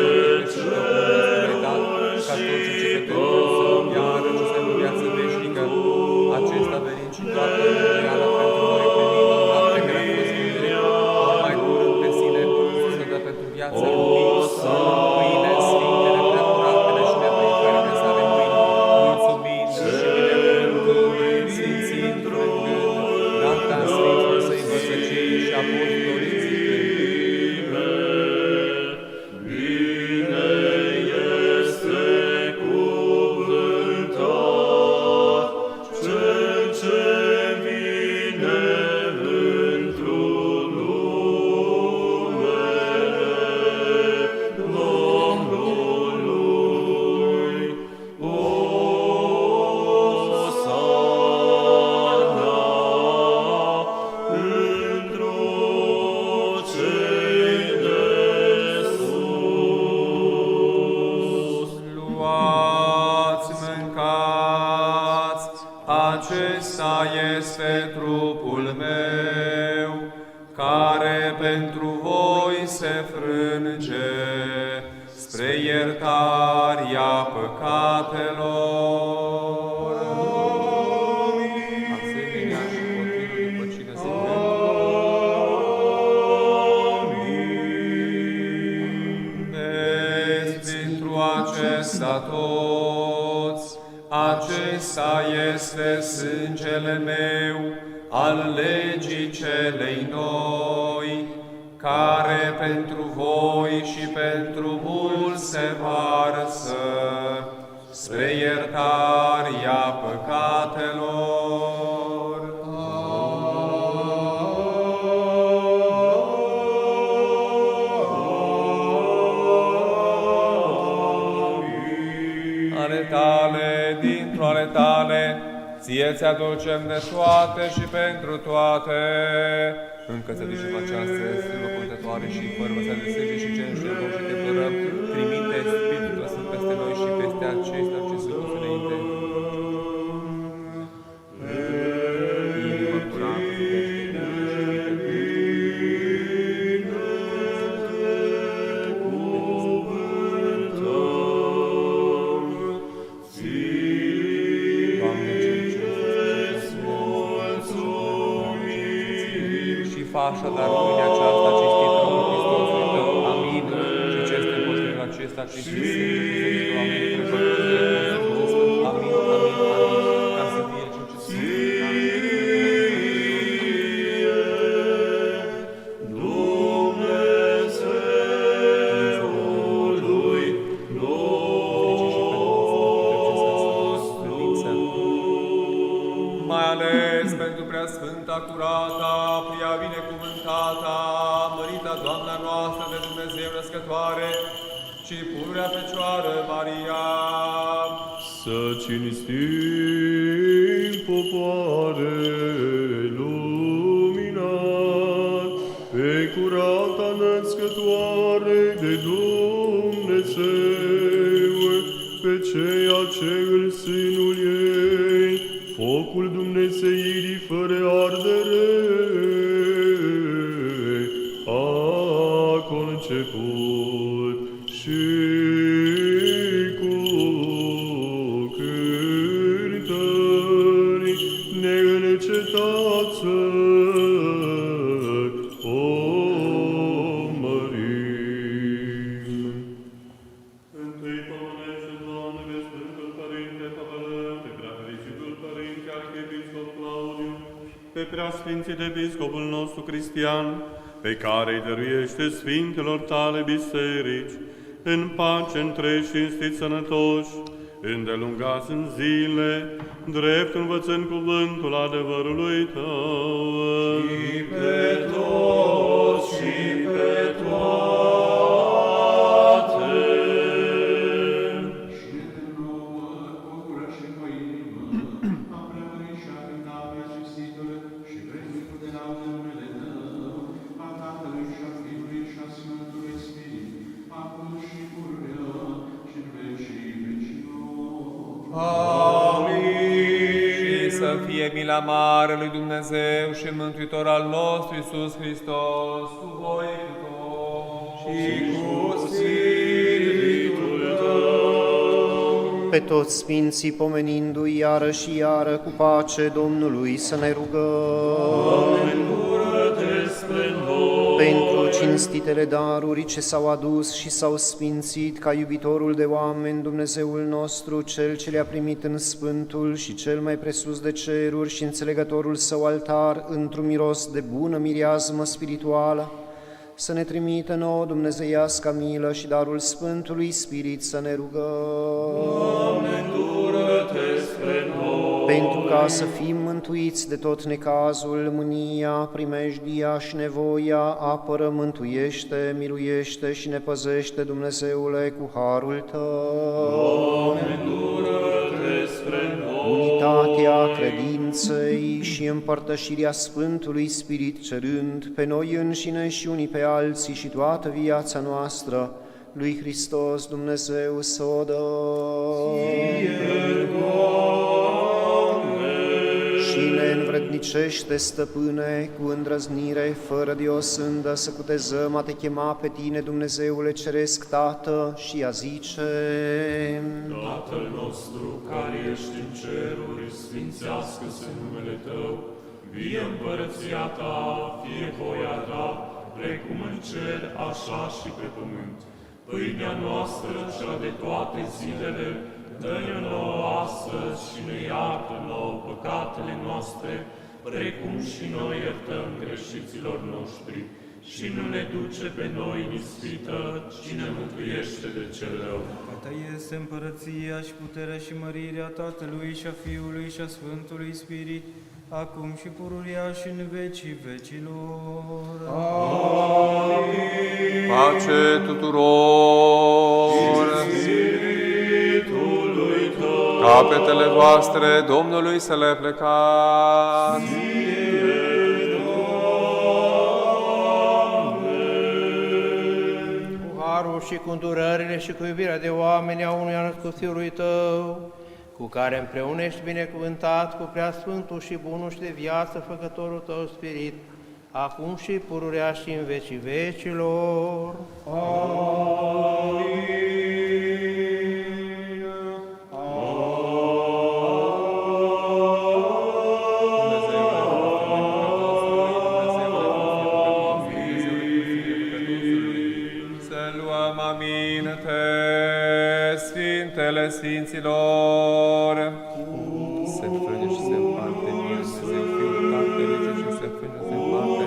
și dat, ca tot ce pe Tău să iară și să viață veșnică. Acesta venind și toată îngeala pentru noi, primind în noapte care a fost mândre, mai curând pe sine, să dă pentru viață lumii, mâine, sfintele, preacuratele și neprihările sale mâini, mulțumind și binecuvântând, sfințind, rugând, data Sfinților să-i învățăcei și apostolii zicând. Acesta este trupul meu, care pentru voi se frânge. spre iertarea păcatelor. Asemenea și copilul după cine se vezi pentru acesta toți, acesta este sângele meu al legii celei noi, care pentru voi și pentru mulți se varsă spre iertarea păcatelor. Ale tale, dintr-o ale tale, ție ți-aducem de toate și pentru toate. Încă să duce pe această slivă purtătoare și fără văsare de sânge și cer și de și te plărăm, trimite Spiritul Sfânt peste noi și peste acestea ce sunt puse înainte. Inimă curată, așadar pâinea aceasta cinstită cu Hristosului Tău. Amin. Și ce este împotriva acesta cinstit sânge și Oamenii prefăcute de Sfânt. Amin, amin, amin. Ca să fie cel ce Sfânt. Mai ales pentru preasfânta, curata, prea binecuvântata, mărita Doamna noastră de Dumnezeu născătoare și pururea Fecioară Maria. Să cinstim popoare luminat, pe curata născătoare de Dumnezeu, pe ceea ce în sânul ei focul Dumnezeirii fără ardere a conceput și cu cântări neîncetat să o mărim. Întâi pămânește, Doamne, pe Sfântul Părinte Păvălău, pe Preafericitul Părinte Arhiepiscop Claudiu, pe Preasfințit Episcopul nostru Cristian, pe care îi dăruiește Sfintelor tale biserici, în pace întreși și cinstiți sănătoși, îndelungați în zile, drept învățând cuvântul adevărului Tău. Și pe toți și pe toate. Și de nouă, bucură și cu inimă, a preamărit și a cântat prea cinstitul și vrednicul de laudă numele Tău, a Tatălui și a Fiului și a Sfântului Spirit, acum și pururea și în vecii vecilor. Amin. Și să fie mila mare lui Dumnezeu și Mântuitor al nostru Iisus Hristos, cu voi cu toți și cu Spiritul Tău. Pe toți sfinții pomenindu-i iară și iară cu pace Domnului să ne rugăm. Pentru cinstitele daruri ce s-au adus și s-au sfințit ca iubitorul de oameni, Dumnezeul nostru, Cel ce le-a primit în Sfântul și cel mai presus de ceruri și înțelegătorul său altar, într-un miros de bună mireazmă spirituală, să ne trimită nouă dumnezeiasca milă și darul Sfântului Spirit să ne rugăm. Doamne, îndură-te spre noi! Pentru ca să fim mântuiți de tot necazul, mânia, primejdia și nevoia, apără, mântuiește, miluiește și ne păzește, Dumnezeule, cu harul Tău. Doamne, îndură-te spre noi! Unitatea credinței și împărtășirea Sfântului Spirit, cerând pe noi înșine și unii pe alții și toată viața noastră, lui Hristos Dumnezeu să o dăm. Și ne învrednicește, stăpâne, cu îndrăznire, fără de o sândă, să cutezăm a te chema pe tine, Dumnezeule Ceresc, Tată, și a zice: Tatăl nostru, care ești în ceruri, sfințească-se numele Tău, vie împărăția Ta, fie voia Ta, precum în cer, așa și pe pământ. Pâinea noastră, cea de toate zilele, dă-ne nouă astăzi și ne iartă nouă păcatele noastre, precum și noi iertăm greșiților noștri. Și nu ne duce pe noi în ispită, ci ne mântuiește de cel rău. A Ta este împărăția și puterea și mărirea Tatălui și a Fiului și a Sfântului Spirit, acum și pururia și în vecii vecilor. Amin. Pace tuturor! Spiritului Tău, Capetele voastre Domnului să le plecați! Cu harul și cu îndurările și cu iubirea de oameni a unui născut Fiului Tău, cu care împreună ești binecuvântat cu preasfântul și bunul și de viață făcătorul Tău Spirit, acum și pururea și în vecii vecilor. Amin. Sfintele Sfinților, se frânge și se împarte, mie să se fiul Tatălui și se frânge, se împarte,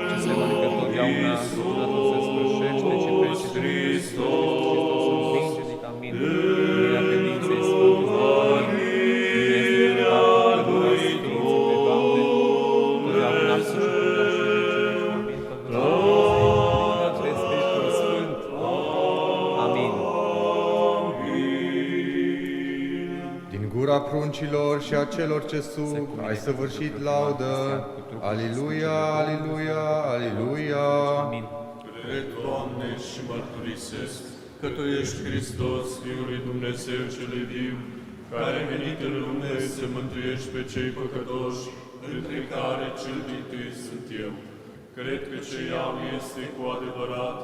și se mănâncă totdeauna, Dumnezeu se sfârșește, ci pe și de Hristos învinge, zic amin. Unirea credinței Sfântului, bine este cântată, pădura Sfinții pe Doamne, totdeauna și și pururea și vecii, amin. Pădura pe Spiritul Sfânt, amin. Din gura pruncilor și a celor ce suc, ai săvârșit laudă. Aliluia, aliluia, aliluia. Cred, Doamne, și mărturisesc că Tu ești Hristos, Fiul lui Dumnezeu cel viu, care ai venit în lume să mântuiești pe cei păcătoși, între care cel dintâi sunt eu. Cred că ce iau este cu adevărat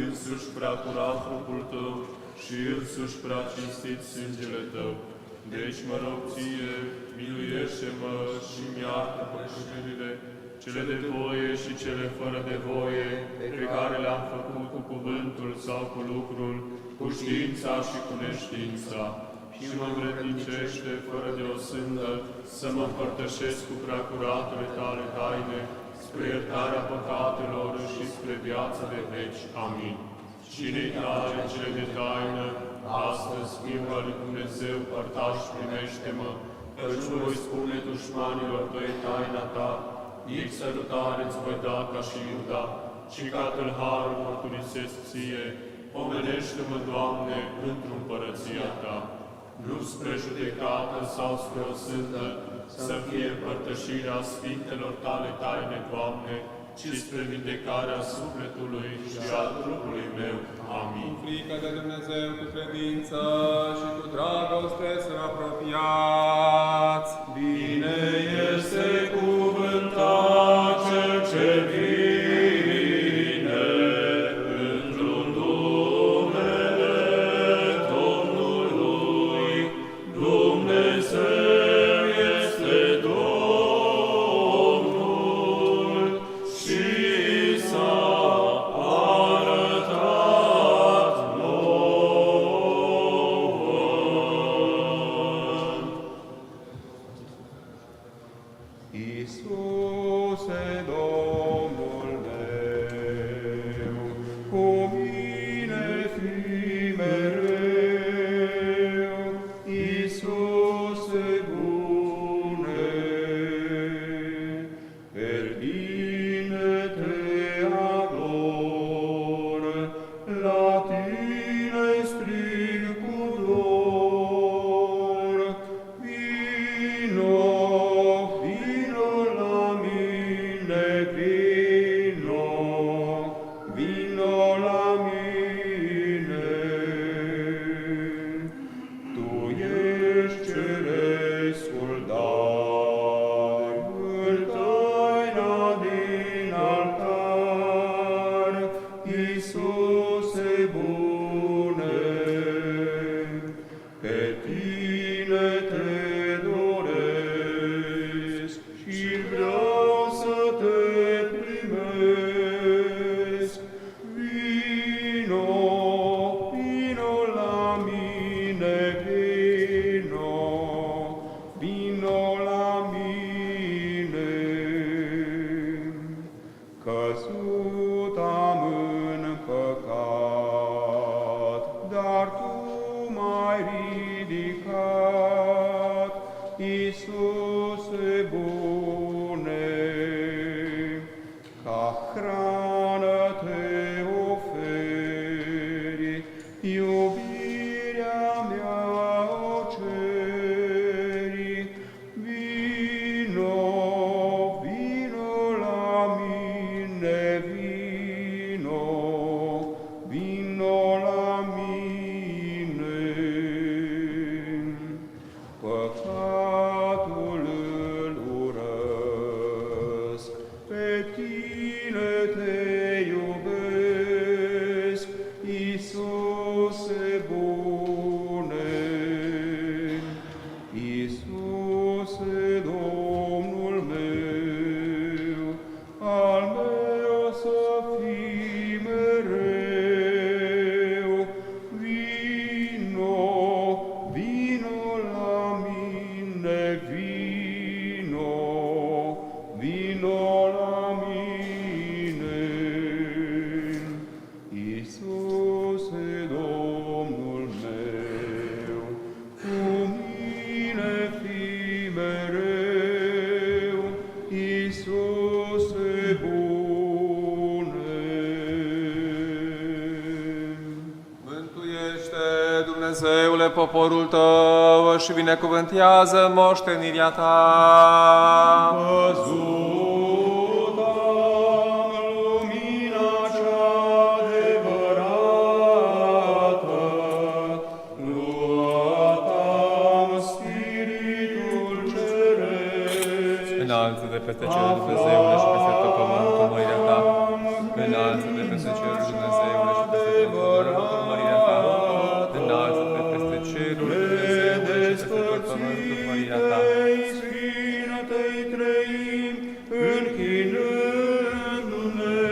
însuși prea curat trupul Tău și însuși prea cinstit sângele Tău. Deci mă rog Ție, miluiește-mă și-mi iartă păcăturile, cele de voie și cele fără de voie, pe care le-am făcut cu cuvântul sau cu lucrul, cu știința și cu neștiința. Și mă învrednicește, fără de o sândă, să mă împărtășesc cu preacuratele Tale taine, spre iertarea păcatelor și spre viața de veci. Amin. Cine-i tare cele de taină, astăzi, Fiul al lui Dumnezeu, părtaș, primește-mă, căci voi spune dușmanilor Tăi taina Ta, nici sărutare-ți voi da ca și Iuda, și ca tâlharul mărturisesc Ție, pomenește-mă, Doamne, într-o împărăția Ta. Nu spre judecată sau spre o sândă, să fie împărtășirea Sfintelor Tale taine, Doamne, ci spre vindecarea sufletului și a trupului meu. Amin. Cu frică de Dumnezeu, cu credință și cu dragoste să vă apropiați. Bine este cuvântat cel ce vine, într-un numele Domnului. Dumnezeu este Domnul și s-a arătat nouă. Iisus căzut am în păcat, dar Tu m-ai ridicat, Iisuse bune, ca hrană Te oferi, iubirea mea o ceri. Vino, vino la mine, vino, vino la mine. Păcatul îl urăsc, pe Tine Te iubesc, Iisuse bune, Iisuse Domnul meu, al meu să fii mereu. Vino, vino la mine, vino, vino la mine. Iisuse Domnul meu, cu mine fii mereu, Iisuse bune. Mântuiește, Dumnezeule, poporul Tău și binecuvântează moștenirea Ta. Văzut am lumina cea adevărată, luat am Spiritul Ceresc. Înalță-te peste cerul, Dumnezeule, și peste tot pământul mărirea Ta. Înalță-te peste cerul, Dumnezeule, și peste tot pământul mărirea Ta. Înalță-te peste cerul, Dumnezeule, și peste tot pământul mărirea Ta. Sfintei trăim, închinându-ne,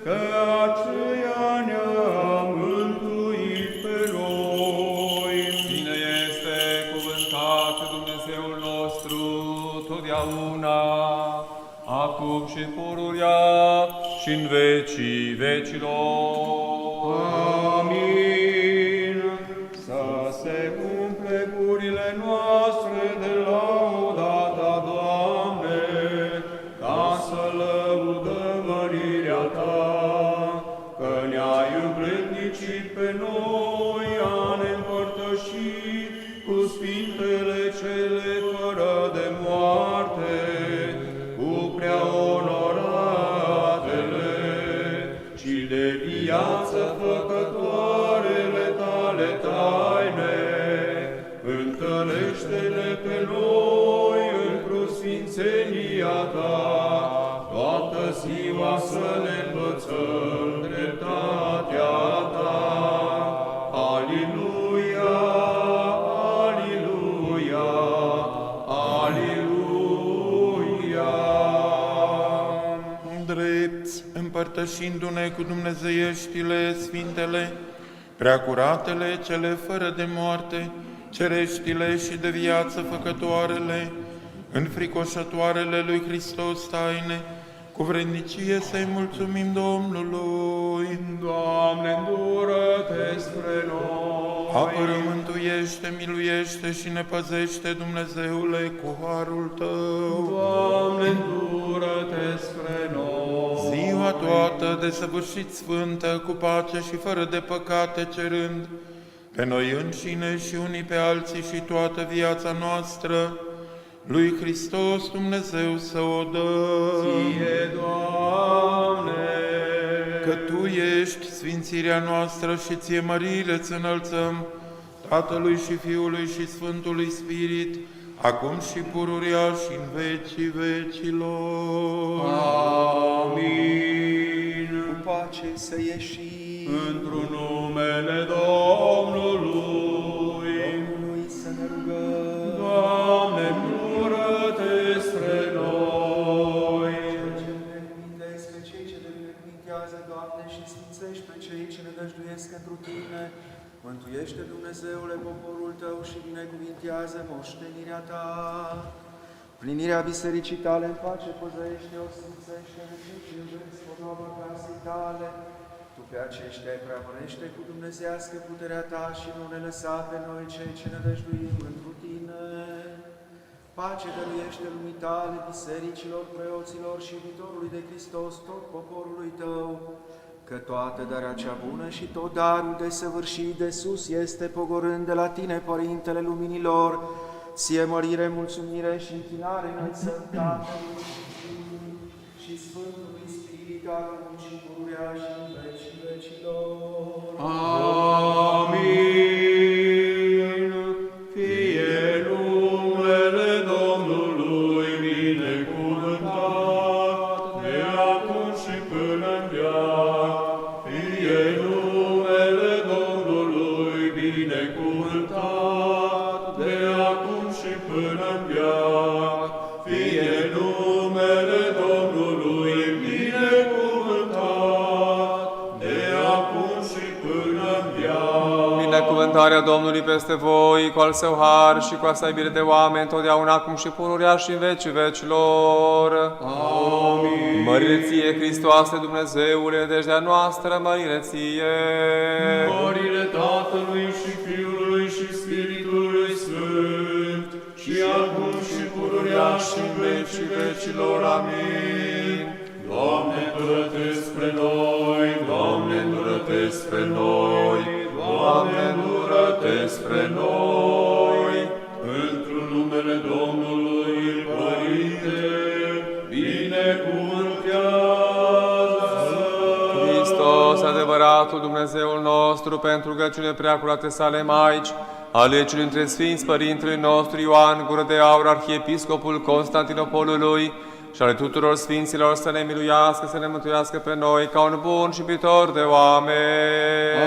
că aceea ne-a mântuit pe noi. Bine este cuvântat Dumnezeul nostru totdeauna, acum și pururea și în vecii vecilor. Amin. Să se umple gurile noastre de lauda Ta, Doamne, ca să lăudăm mărirea Ta, că ne-ai îmbrădnicit pe noi a ne împărtăși cu sfintele cele fără de moarte, cu prea onoratele și de viață făcătoarele Tale taine. Întărește-ne pe noi într-o sfințenia Ta, toată ziua să ne învățăm dreptatea Ta. Aliluia, aliluia, aliluia. Drept, împărtășindu-ne cu dumnezeieștile, sfintele, preacuratele, cele fără de moarte, cereștile și de viață făcătoarele, înfricoșătoarele lui Hristos taine, cu vrednicie să-i mulțumim Domnului. Doamne, îndură-Te spre noi. Apără, mântuiește, miluiește și ne păzește, Dumnezeule, cu harul Tău. Doamne, îndură-Te spre noi. Ziua toată desăvârșit sfântă, cu pace și fără de păcate cerând, pe noi înșine și unii pe alții și toată viața noastră, lui Hristos Dumnezeu să o dăm. Ție, Doamne, Că Tu ești sfințirea noastră și Ție mărire îți înălțăm, Tatălui și Fiului și Sfântului Spirit, acum și pururea și în vecii vecilor. amin. Cu pace să ieșim. Într-un numele Domnului, Domnului să ne rugăm. Doamne, îndură-Te spre noi. Binecuvintezi pe cei ce te binecuvintează, Doamne, și sfințești pe cei ce ne dăjduiesc întru Tine. Mântuiește, Dumnezeule, poporul Tău și binecuvintează moștenirea Ta. Plinirea bisericii tale în pace păzăiește-o, sfințește-ne și iubești podoaba casei tale. Tu pe aceștia îi preamărește cu dumnezeiască puterea ta și nu ne lăsa pe noi cei ce ne dăjduim întru tine. Pace dăruiește lumii tale, bisericilor, preoților și iubitorului de Hristos, tot poporului tău, că toată darea cea bună și tot darul desăvârșit de sus este pogorând de la tine, Părintele Luminilor, ție mărire, mulțumire și închinare înălțăm Tatălui și Sfântului Spirit, acum și pururea și în vecii vecilor. Amin. Fie numele Domnului binecuvântat, de acum și până în veac. Fie numele Domnului binecuvântat, de acum și până în veac. Fie numele Domnului binecuvântat, de acum și până în veac. Binecuvântarea Domnului peste voi, cu al său har și cu a sa iubire de oameni, totdeauna acum și pururea și în vecii vecilor. Amin. Mărire ție, Hristoase, Dumnezeule, dejdea noastră, mărire ție. Mărire Tatălui și Fiului și Spiritului Sfânt, și acum și pururea și în vecii vecilor. Amin. Doamne, îndură-te spre noi, Doamne, îndură-te spre noi, Doamne, îndură-te spre noi. Într-un numele Domnului, Părinte, binecuvântează. Hristos, adevăratul Dumnezeul nostru, pentru rugăciune preacurate sale Maici, alegerii între Sfinți Părintele nostru Ioan Gură de Aur, Arhiepiscopul Constantinopolului, și ale tuturor Sfinților, să ne miluiască, să ne mântuiască pe noi, ca un bun și iubitor de oameni.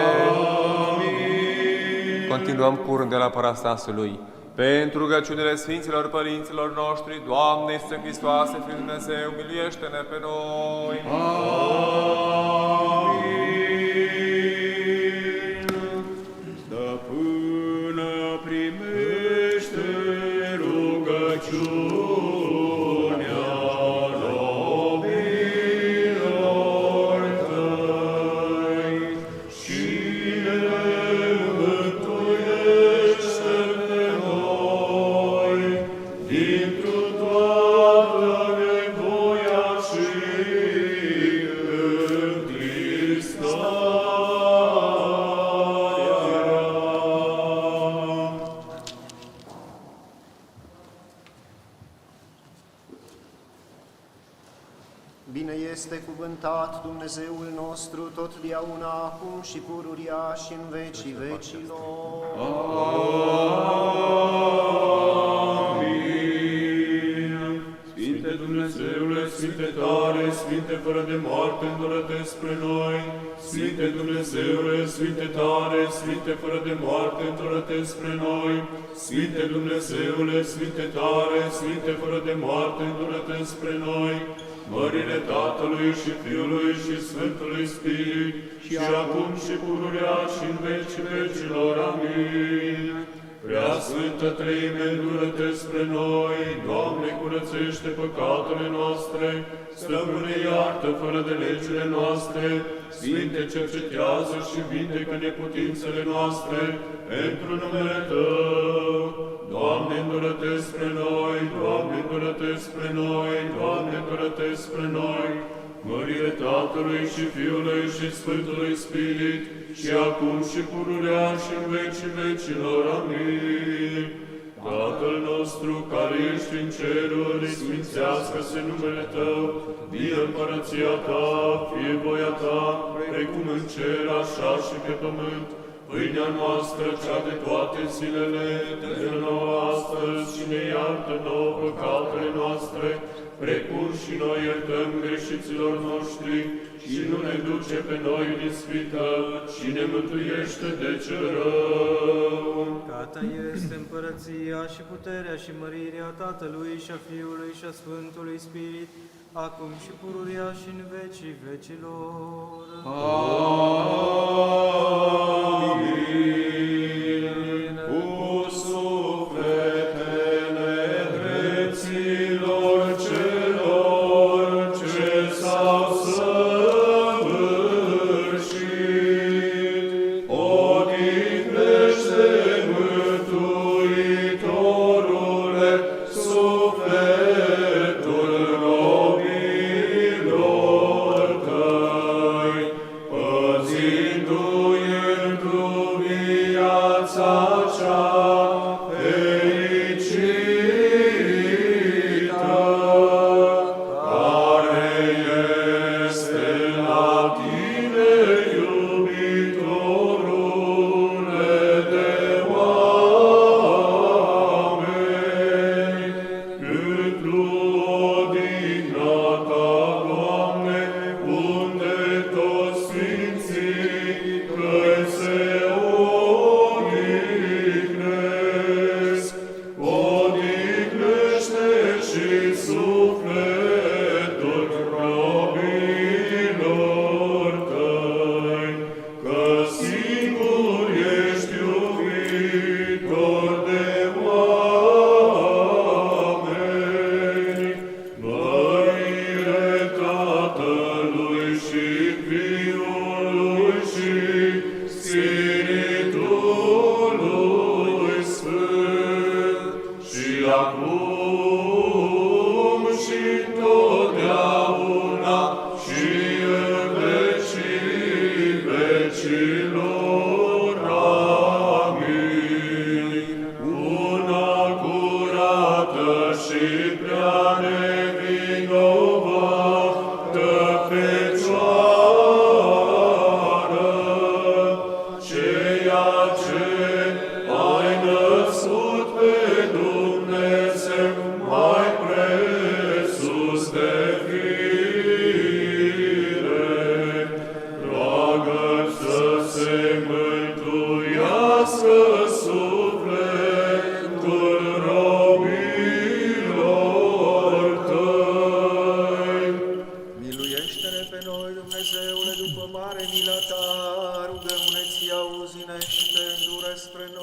Amin. Continuăm curând de la Parastasului. Pentru rugăciunile Sfinților Părinților noștri, Doamne Iisuse Hristoase, Fiul Dumnezeu, miluiește-ne pe noi. Amin. Stăpână, primește rugăciunea robilor tăi și ne mântuiește pe noi dintr-o toată nevoia și întristarea. Bine este cuvântat Dumnezeul nostru totdeauna, acum și pururia și în vecii vecilor. Amin. Sfinte Dumnezeule, Sfinte tare, Sfinte fără de moarte, îndură-te spre noi. Sfinte Dumnezeule, Sfinte tare, Sfinte fără de moarte, îndură-te spre noi. Sfinte Dumnezeule, Sfinte tare, Sfinte fără de moarte, îndură-te spre noi. Mărire Tatălui și Fiului și Sfântului Spirit, și acum și pururea și în vecii vecilor. Amin. Prea Sfântă Treime, îndură-te spre noi. Doamne, curățește păcatele noastre. Stăpâne, iartă fără de legile noastre. Sfinte, cercetează și vindecă neputințele noastre pentru numele Tău. Doamne, îndură-te spre noi, Doamne, îndură-te spre noi, Doamne, îndură-te spre noi. Mărire Tatălui și Fiului și Sfântului Spirit, și acum și pururea și în vecii vecilor. Amin. Tatăl nostru care ești în ceruri, sfințească-se numele Tău, vie împărăția Ta, fie voia Ta, precum în cer, așa și pe pământ. Pâinea noastră, cea de toate zilele, dă-ne nouă astăzi și ne iartă nouă păcatele noastre, precum și noi iertăm greșiților noștri, și nu ne duce pe noi în ispită, și ne mântuiește de cel rău. Ca Ta este împărăția și puterea și mărirea Tatălui și a Fiului și a Sfântului Spirit, acum și pururia și în vecii vecilor. Amin. Cu sufletele drepții Fiului și Spiritului Sfânt, și acum și totdeauna și în vecii vecilor. Amin. Una curată și prea nevinovată Fecioară, ceea ce ai născut pe Dumnezeu mai presus de fire, roagă-ți să se mântuiască sufletul robilor tăi. Miluiește-ne pe noi, Dumnezeule, după mare mila ta, rugăm-ne-ți, auzi-ne și te îndură spre noi.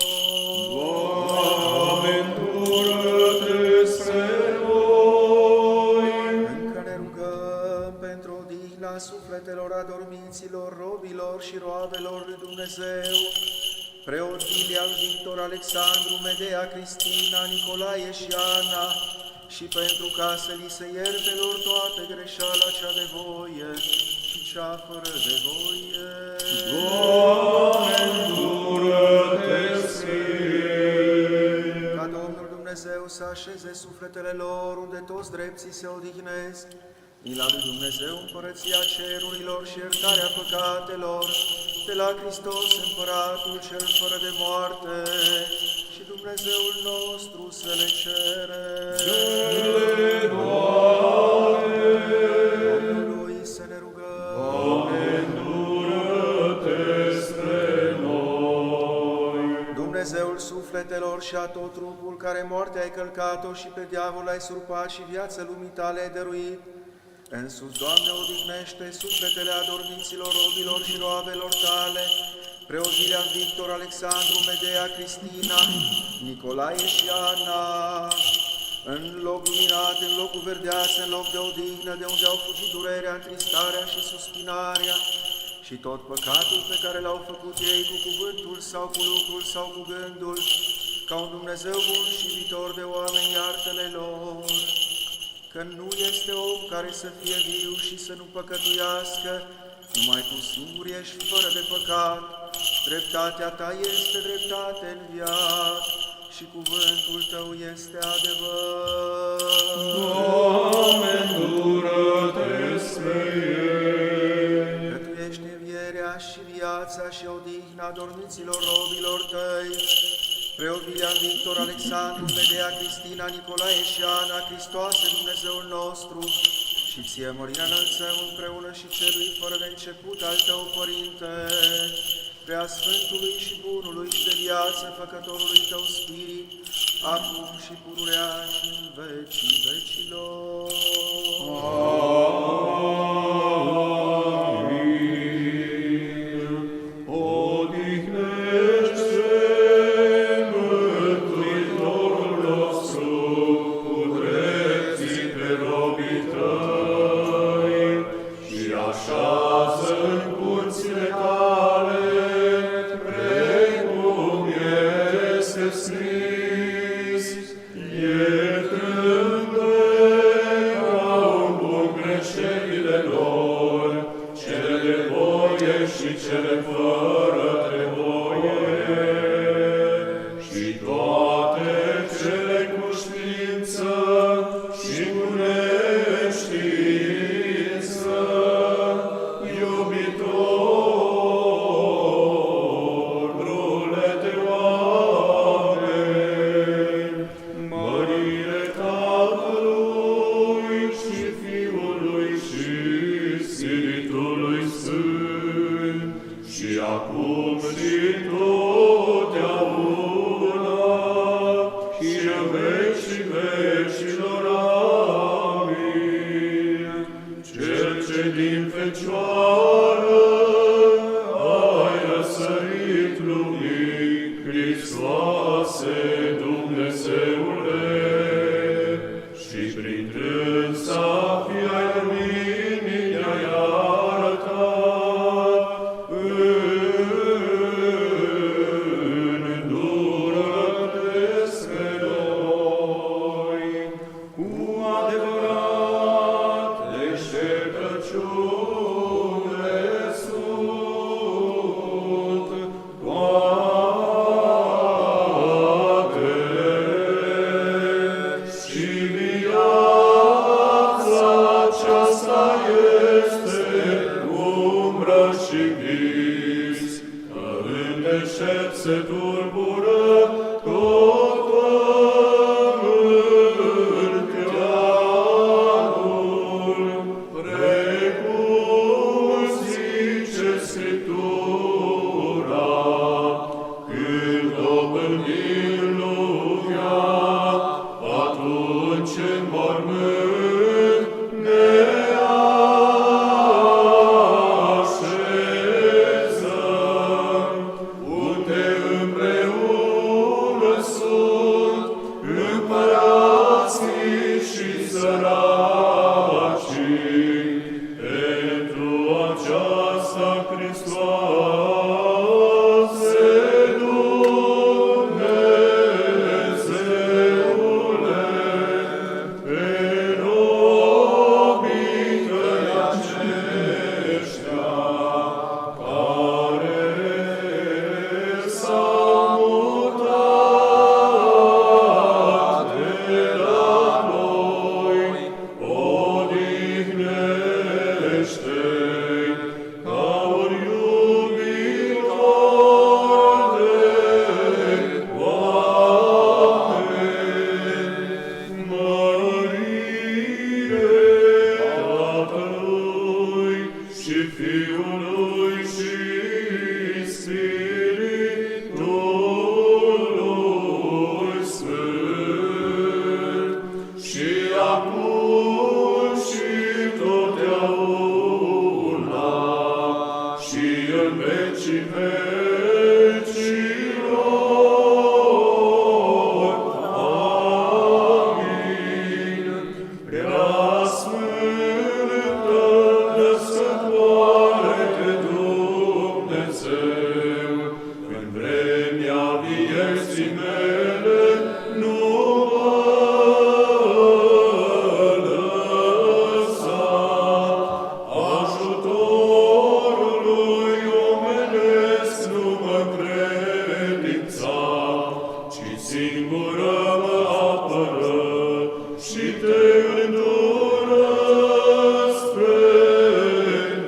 Doamne, îndură-te spre noi. Încă ne rugăm pentru odihna sufletelor adorminților, robilor și roabelor lui Dumnezeu, preot Ilian, Victor, Alexandru, Medea, Cristina, Nicolae și Ana, și pentru ca să li se ierte lor toată greșeala cea de voie și cea fără de voie. Doamne, îndură-te spre ei. Ca Domnul Dumnezeu să așeze sufletele lor unde toți drepții se odihnesc, mila lui Dumnezeu, împărăția cerurilor și iertarea păcatelor, de la Hristos, Împăratul cel fără de moarte, și Dumnezeul nostru să le cere. Dă-le, Doamne! Domnului să ne rugăm. Doamne, îndură-te spre noi. Dumnezeul sufletelor și a tot trupul, care moartea ai călcat-o și pe diavol ai surpat și viață lumii tale ai dăruit, însuți, Doamne, odihnește sufletele adorminților, robilor și roabelor tale, preot Ilian, Victor, Alexandru, Medea, Cristina, Nicolae și Ana, în loc luminat, în locul verdeață, în loc de odihnă, de unde au fugit durerea, întristarea și suspinarea, și tot păcatul pe care l-au făcut ei cu cuvântul sau cu lucrul sau cu gândul, ca un Dumnezeu bun și iubitor de oameni, iartă-le lor. Că nu este om care să fie viu și să nu păcătuiască, numai tu singur ești fără de păcat, dreptatea ta este dreptate în viață și cuvântul tău este adevăr. Doamne, îndură-te spre ei. Că tu ești învierea și viața și odihna dormiților robilor tăi, preot Ilian, Victor, Alexandru, Medea, Cristina, Nicolae și Ana, Hristoase, Dumnezeul nostru, și ție mărirea înălțăm împreună și celui fără de început al tău, Părinte, prea Sfântului și Bunului și de viață Făcătorului tău Spirit, acum și pururea și în vecii vecilor. Amin. Odihnește, Mântuitorul nostru, cu drepții pe robii tăi și așează în curțile tale, precum este scris, iertându-le ca un bun greșelile lor, cele de voie și cele fără de voie, și toate cele cu știință și cu neștiință, iubitorule de oameni, mărire Tatălui și Fiului și Spiritului Sfânt, și acum umbră și vis, că în deșert se tulbură tot pământeanul, precum zice Scriptura, când dobândim lumea, atunci în mormânt ne așezăm, unde împreună sunt împărații și săracii. Pentru aceasta, Hristoase, Dumnezeule, pe robii tăi aceștia, care s-au mutat de la noi, odihnește-i ca un iubitor de oameni. Mărire Tatălui și Fiului și Spiritului Sfânt, și acum și totdeauna și în vecii vecilor. Amin. Prea sfântă, născătoare de Dumnezeu, în vremea vieții mele nu mă lăsa, ajutorului omenesc nu mă credința, ci singură mă apără și te îndură spre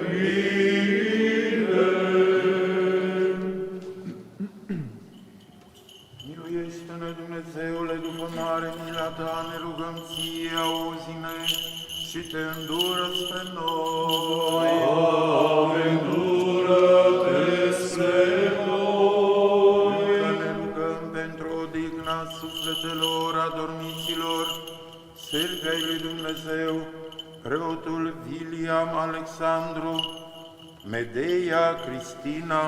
mine. Miluiește-ne, Dumnezeule, după mare mila ta, ne rugăm ție, auzi-ne și te îndură spre noi. Îndură-te spre noi. Încă ne rugăm pentru odihna sufletelor adormiților, servi ai lui Dumnezeu, preotul William Alexandru, Medeia Cristina,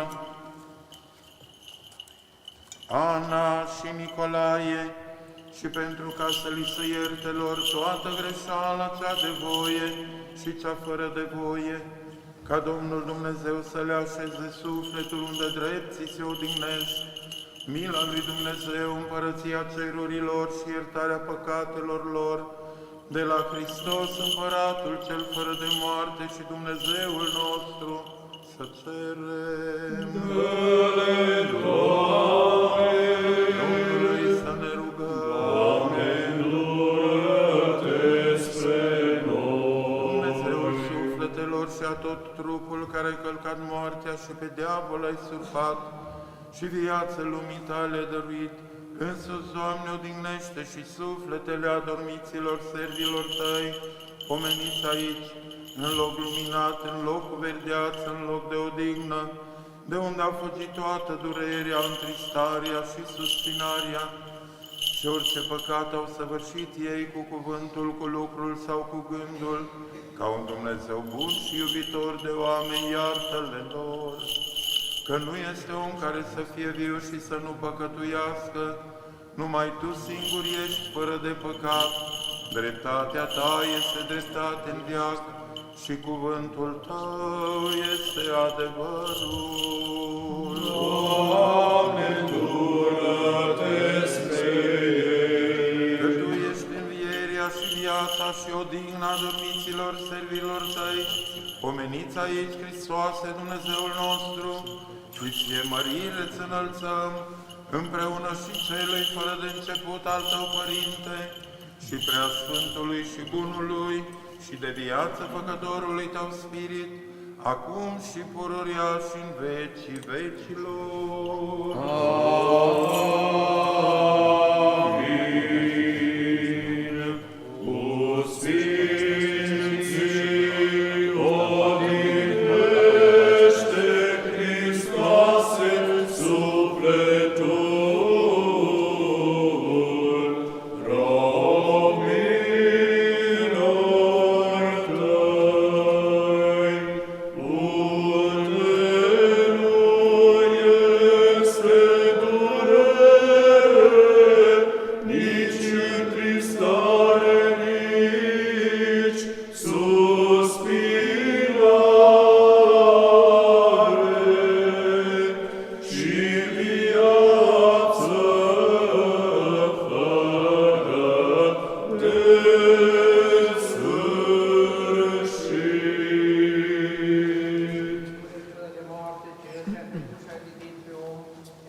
Ana și Nicolae, și pentru ca să li se ierte lor toată greșeala cea de voie și cea fără de voie, ca Domnul Dumnezeu să le așeze sufletul unde drepții se odihnesc, mila lui Dumnezeu, împărăția cerurilor și iertarea păcatelor lor, de la Hristos, Împăratul cel fără de moarte și Dumnezeul nostru, să cerem. Dă-le, Doamne, Domnului să ne rugăm. Doamne, îndură-te spre noi. Dumnezeul sufletelor și a tot trupul care ai călcat moartea și pe diavol ai surpat și viață lumii tale dăruit, însuți, Doamne, odihnește și sufletele adormiților servilor tăi, pomeniți aici, în loc luminat, în loc cu verdeață, în loc de odihnă, de unde a fugit toată durerea, întristarea și suspinarea, și orice păcat au săvârșit ei cu cuvântul, cu lucrul sau cu gândul, ca un Dumnezeu bun și iubitor de oameni, iartă-le lor. Că nu este om care să fie viu și să nu păcătuiască, numai Tu singur ești fără de păcat, dreptatea Ta este dreptate în veac și cuvântul Tău este adevărul. Doamne, îndură-te spre ei. Că Tu ești învierea și viața și odihna dormiților servilor Tăi, pomeniți aici, Hristoase, Dumnezeul nostru, și ție mărire îți înălțăm, împreună și celui fără de început al Tău, Părinte, și Preasfântului și Bunului, și de viață Făcătorului Tău Spirit, acum și pururea și în vecii vecilor. Amin. Cu Sfinții odihnește, Hristoase, sufletul robilor tăi. Unde nu este durere, nici întristare, nici suspinare, și viață fără de sfârșit. De moarte, cel ce-a trecut și-a zidit pe om,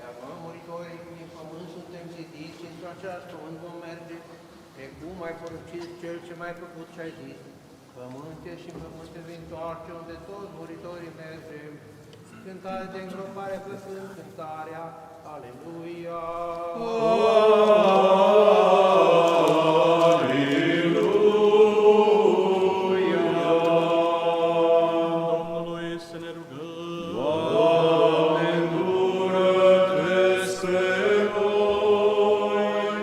iar noi, muritorii, din pământ suntem zidiți, și într-o această unde vom merge, precum ai poruncit cel ce m-ai făcut și-ai zis, pământe și în pământe vei întoarce, unde toți muritorii mergem. Cântare de îngropare plăcând cântarea, Aleluia! Domnului să ne rugăm. Doamne, îndură-te spre noi.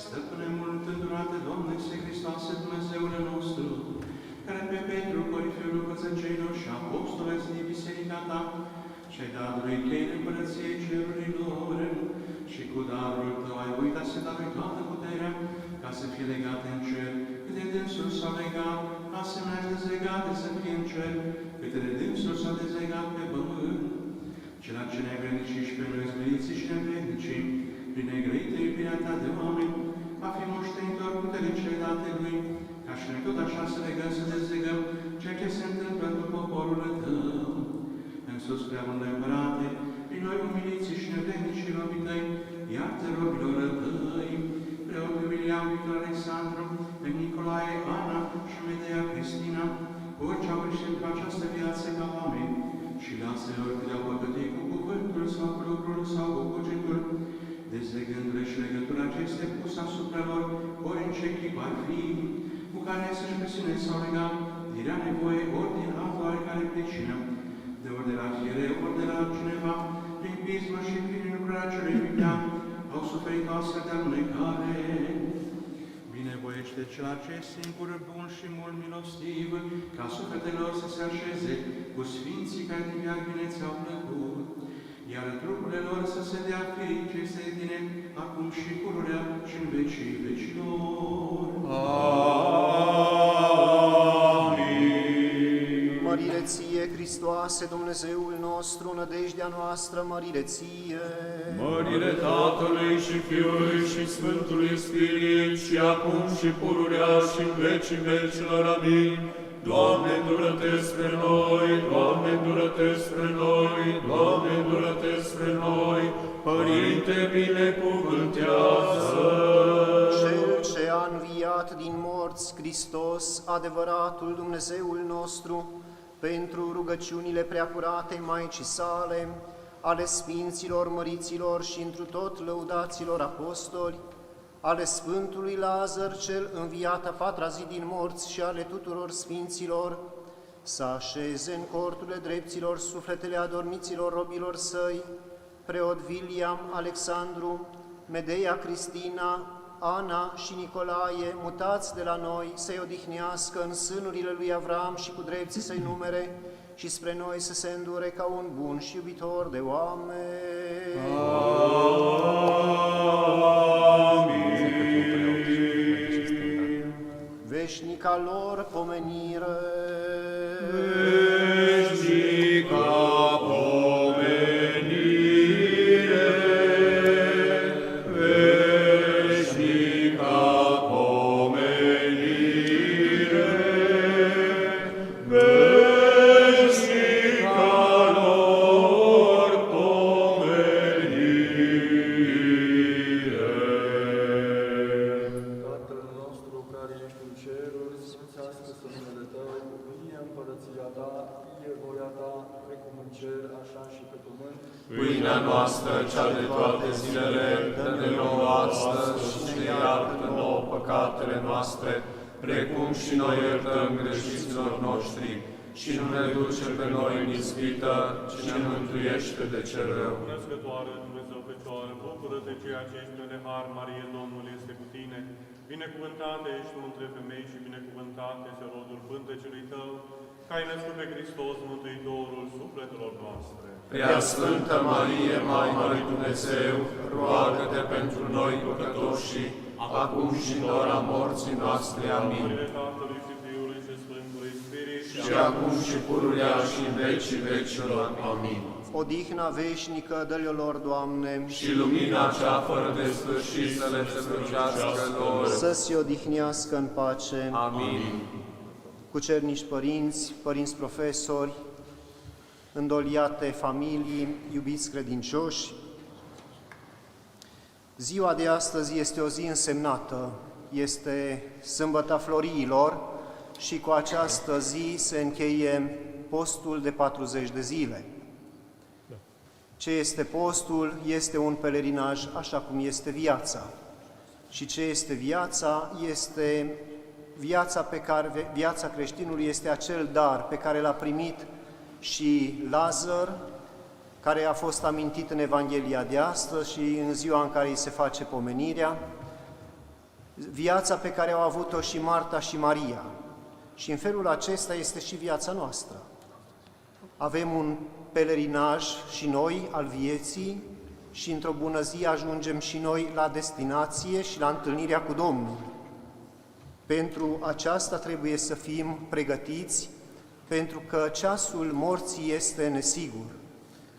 Stăpâne mult îndurate, Doamne, Iisuse Hristoase, Dumnezeule nostru, care pe Petru, Corifeul păzăcenilor și apostole zi biserica ta, și-ai dat lui cheile împărăției cerurilor, și cu darul tău ai uitat să dai toată puterea, ca să fie legate în cer, câte de dânsul s-au legat, asemenea dezlegate să fie în cer, câte de dânsul s-au dezlegat pe pământ. Cela ce ne-ai vrednicit și pe noi zbăiții și ne vrednicim, prin negrăită iubirea ta de oameni, va fi moștenitor puterii cele date lui, ca și noi tot așa să legăm, să dezlegăm ceea ce se întâmplă cu poporul tău. În sus prea mult împărate, prin noi umiliții și nevrednici și robii tăi, iartă robilor tăi, preotul William, Victor Alexandru, pe Nicolae, Ana și Medea Cristina, orice au greșit pentru această viață ca oameni, și lasă-lor cât de-au păcătit cu cuvântul sau cu lucrul sau cu cugetul, dezlegându-le și legătura ce este pusă asupra lor, ori în ce chip ar fi, cu care să-și pe sine s-au legat, direa nevoie, ori din altă oarecare pricină, de ori de la fiereu, ori de la cineva, prin pismă și prin lucrarea celui vipean, au suferit o astfel de alunecare. Binevoiește cel ce e singur, bun și mult milostiv, ca sufletele lor să se așeze cu sfinții care din viac bine ți-au plăcut, iar trupurile lor să se dea ferice ce este tine, acum și pururea și în vecii vecilor. Amin. Mărire ție, Hristoase, Dumnezeul nostru, nădejdea noastră, mărire ție. Mărire Tatălui și Fiului și Sfântului Spirit, și acum și pururea și în vecii vecilor. Amin. Doamne, îndură-te spre noi, Doamne, îndură-te spre noi, Doamne, îndură-te spre noi, Părinte, binecuvântează! Cel ce a înviat din morți, Hristos, adevăratul Dumnezeul nostru, pentru rugăciunile preacurate Maicii sale, ale Sfinților, Măriților și întru tot lăudaților apostoli, ale Sfântului Lazar, cel înviat a patra zi din morți și ale tuturor Sfinților, să așeze în corturile drepților sufletele adormiților robilor săi, preot William, Alexandru, Medea Cristina, Ana și Nicolae, mutați de la noi, să-i odihnească în sânurile lui Avram și cu drepții să-i numere, și spre noi să se îndure ca un bun și iubitor de oameni. Amin. Veșnica lor pomenire. Veșnica pomenire, veșnica pomenire, veșnica lor pomenire. Tatăl nostru care ești în ceruri, sfințească-se numele Tău, vie împărăția Ta, fie voia Pâinea noastră, cea de toate zilele, dă-ne nouă astăzi și ne iartă nouă păcatele noastre, precum și noi iertăm greșiților noștri. Și nu ne duce pe noi în ispită, ci ne mântuiește de cel rău. Născătoare, Dumnezeu Fecioară, bucură-te ceea ce ești de har, Marie, Domnul este cu tine. Binecuvântată ești tu între femei și binecuvântat este rodul pântecelui tău, că ai născut pe Hristos, Mântuitorul sufletelor noastre. Prea Sfântă Marie, Maica lui Dumnezeu, roagă-te pentru noi păcătoșii, acum și în ora morții noastre. Amin. Tatălui și Fiului și Sfântului Spirit, și acum și pururea și în vecii vecilor. Amin. Odihna veșnică dă-le lor, Doamne, Și lumina cea fără de sfârșit să le strălucească lor. să se odihnească în pace. Amin. Cucernici părinți, părinți profesori, îndoliate familii, iubiți credincioși, ziua de astăzi este o zi însemnată, este Sâmbăta Floriilor și cu această zi se încheie postul de 40 de zile. Ce este postul? Este un pelerinaj, așa cum este viața. Și ce este viața? Este viața creștinului este acel dar pe care l-a primit și Lazar, care a fost amintit în Evanghelia de astăzi și în ziua în care îi se face pomenirea, viața pe care au avut-o și Marta și Maria. Și în felul acesta este și viața noastră. Avem un pelerinaj și noi al vieții și într-o bună zi ajungem și noi la destinație și la întâlnirea cu Domnul. Pentru aceasta trebuie să fim pregătiți, pentru că ceasul morții este nesigur.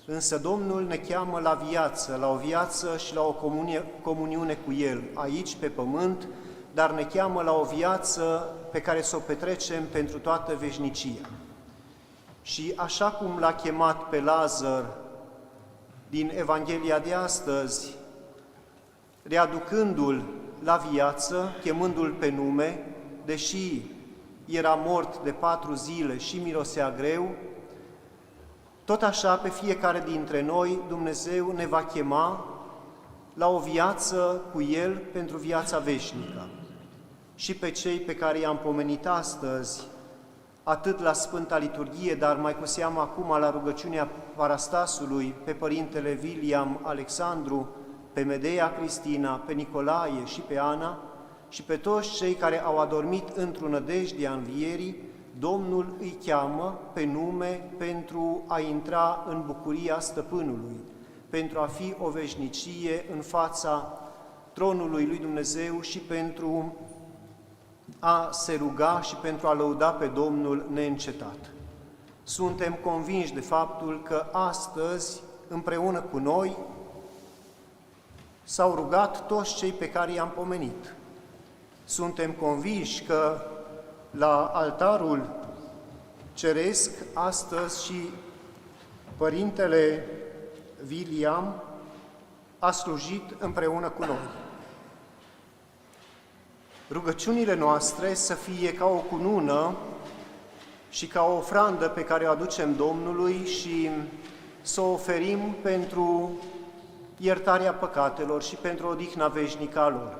Însă Domnul ne cheamă la viață, la o viață și la o comuniune cu El, aici pe pământ, dar ne cheamă la o viață pe care să o petrecem pentru toată veșnicia. Și așa cum l-a chemat pe Lazar din Evanghelia de astăzi, readucându-l la viață, chemându-l pe nume, deși era mort de 4 zile și mirosea greu, tot așa pe fiecare dintre noi Dumnezeu ne va chema la o viață cu El pentru viața veșnică. Și pe cei pe care i-am pomenit astăzi, atât la Sfânta Liturghie, dar mai cu seamă acum la rugăciunea Parastasului, pe Părintele William Alexandru, pe Medea Cristina, pe Nicolae și pe Ana, și pe toți cei care au adormit într-o nădejde a învierii, Domnul îi cheamă pe nume pentru a intra în bucuria Stăpânului, pentru a fi o veșnicie în fața tronului lui Dumnezeu și pentru a se ruga și pentru a lăuda pe Domnul neîncetat. Suntem convinși de faptul că astăzi, împreună cu noi, s-au rugat toți cei pe care i-am pomenit. Suntem convinși că la altarul ceresc astăzi și Părintele William a slujit împreună cu noi. Rugăciunile noastre să fie ca o cunună și ca o ofrandă pe care o aducem Domnului și să o oferim pentru iertarea păcatelor și pentru odihna veșnică a lor.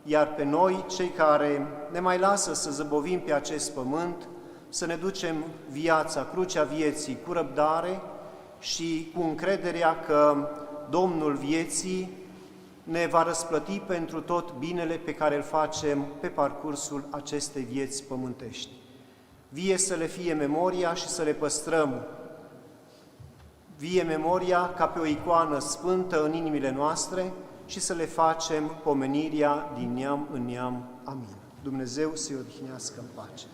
Iar pe noi, cei care ne mai lasă să zăbovim pe acest pământ, să ne ducem viața, crucea vieții cu răbdare și cu încrederea că Domnul vieții ne va răsplăti pentru tot binele pe care îl facem pe parcursul acestei vieți pământești. Vie să le fie memoria și să le păstrăm. Vie memoria ca pe o icoană sfântă în inimile noastre și să le facem pomenirea din neam în neam. Amin. Dumnezeu să-i odihnească în pace.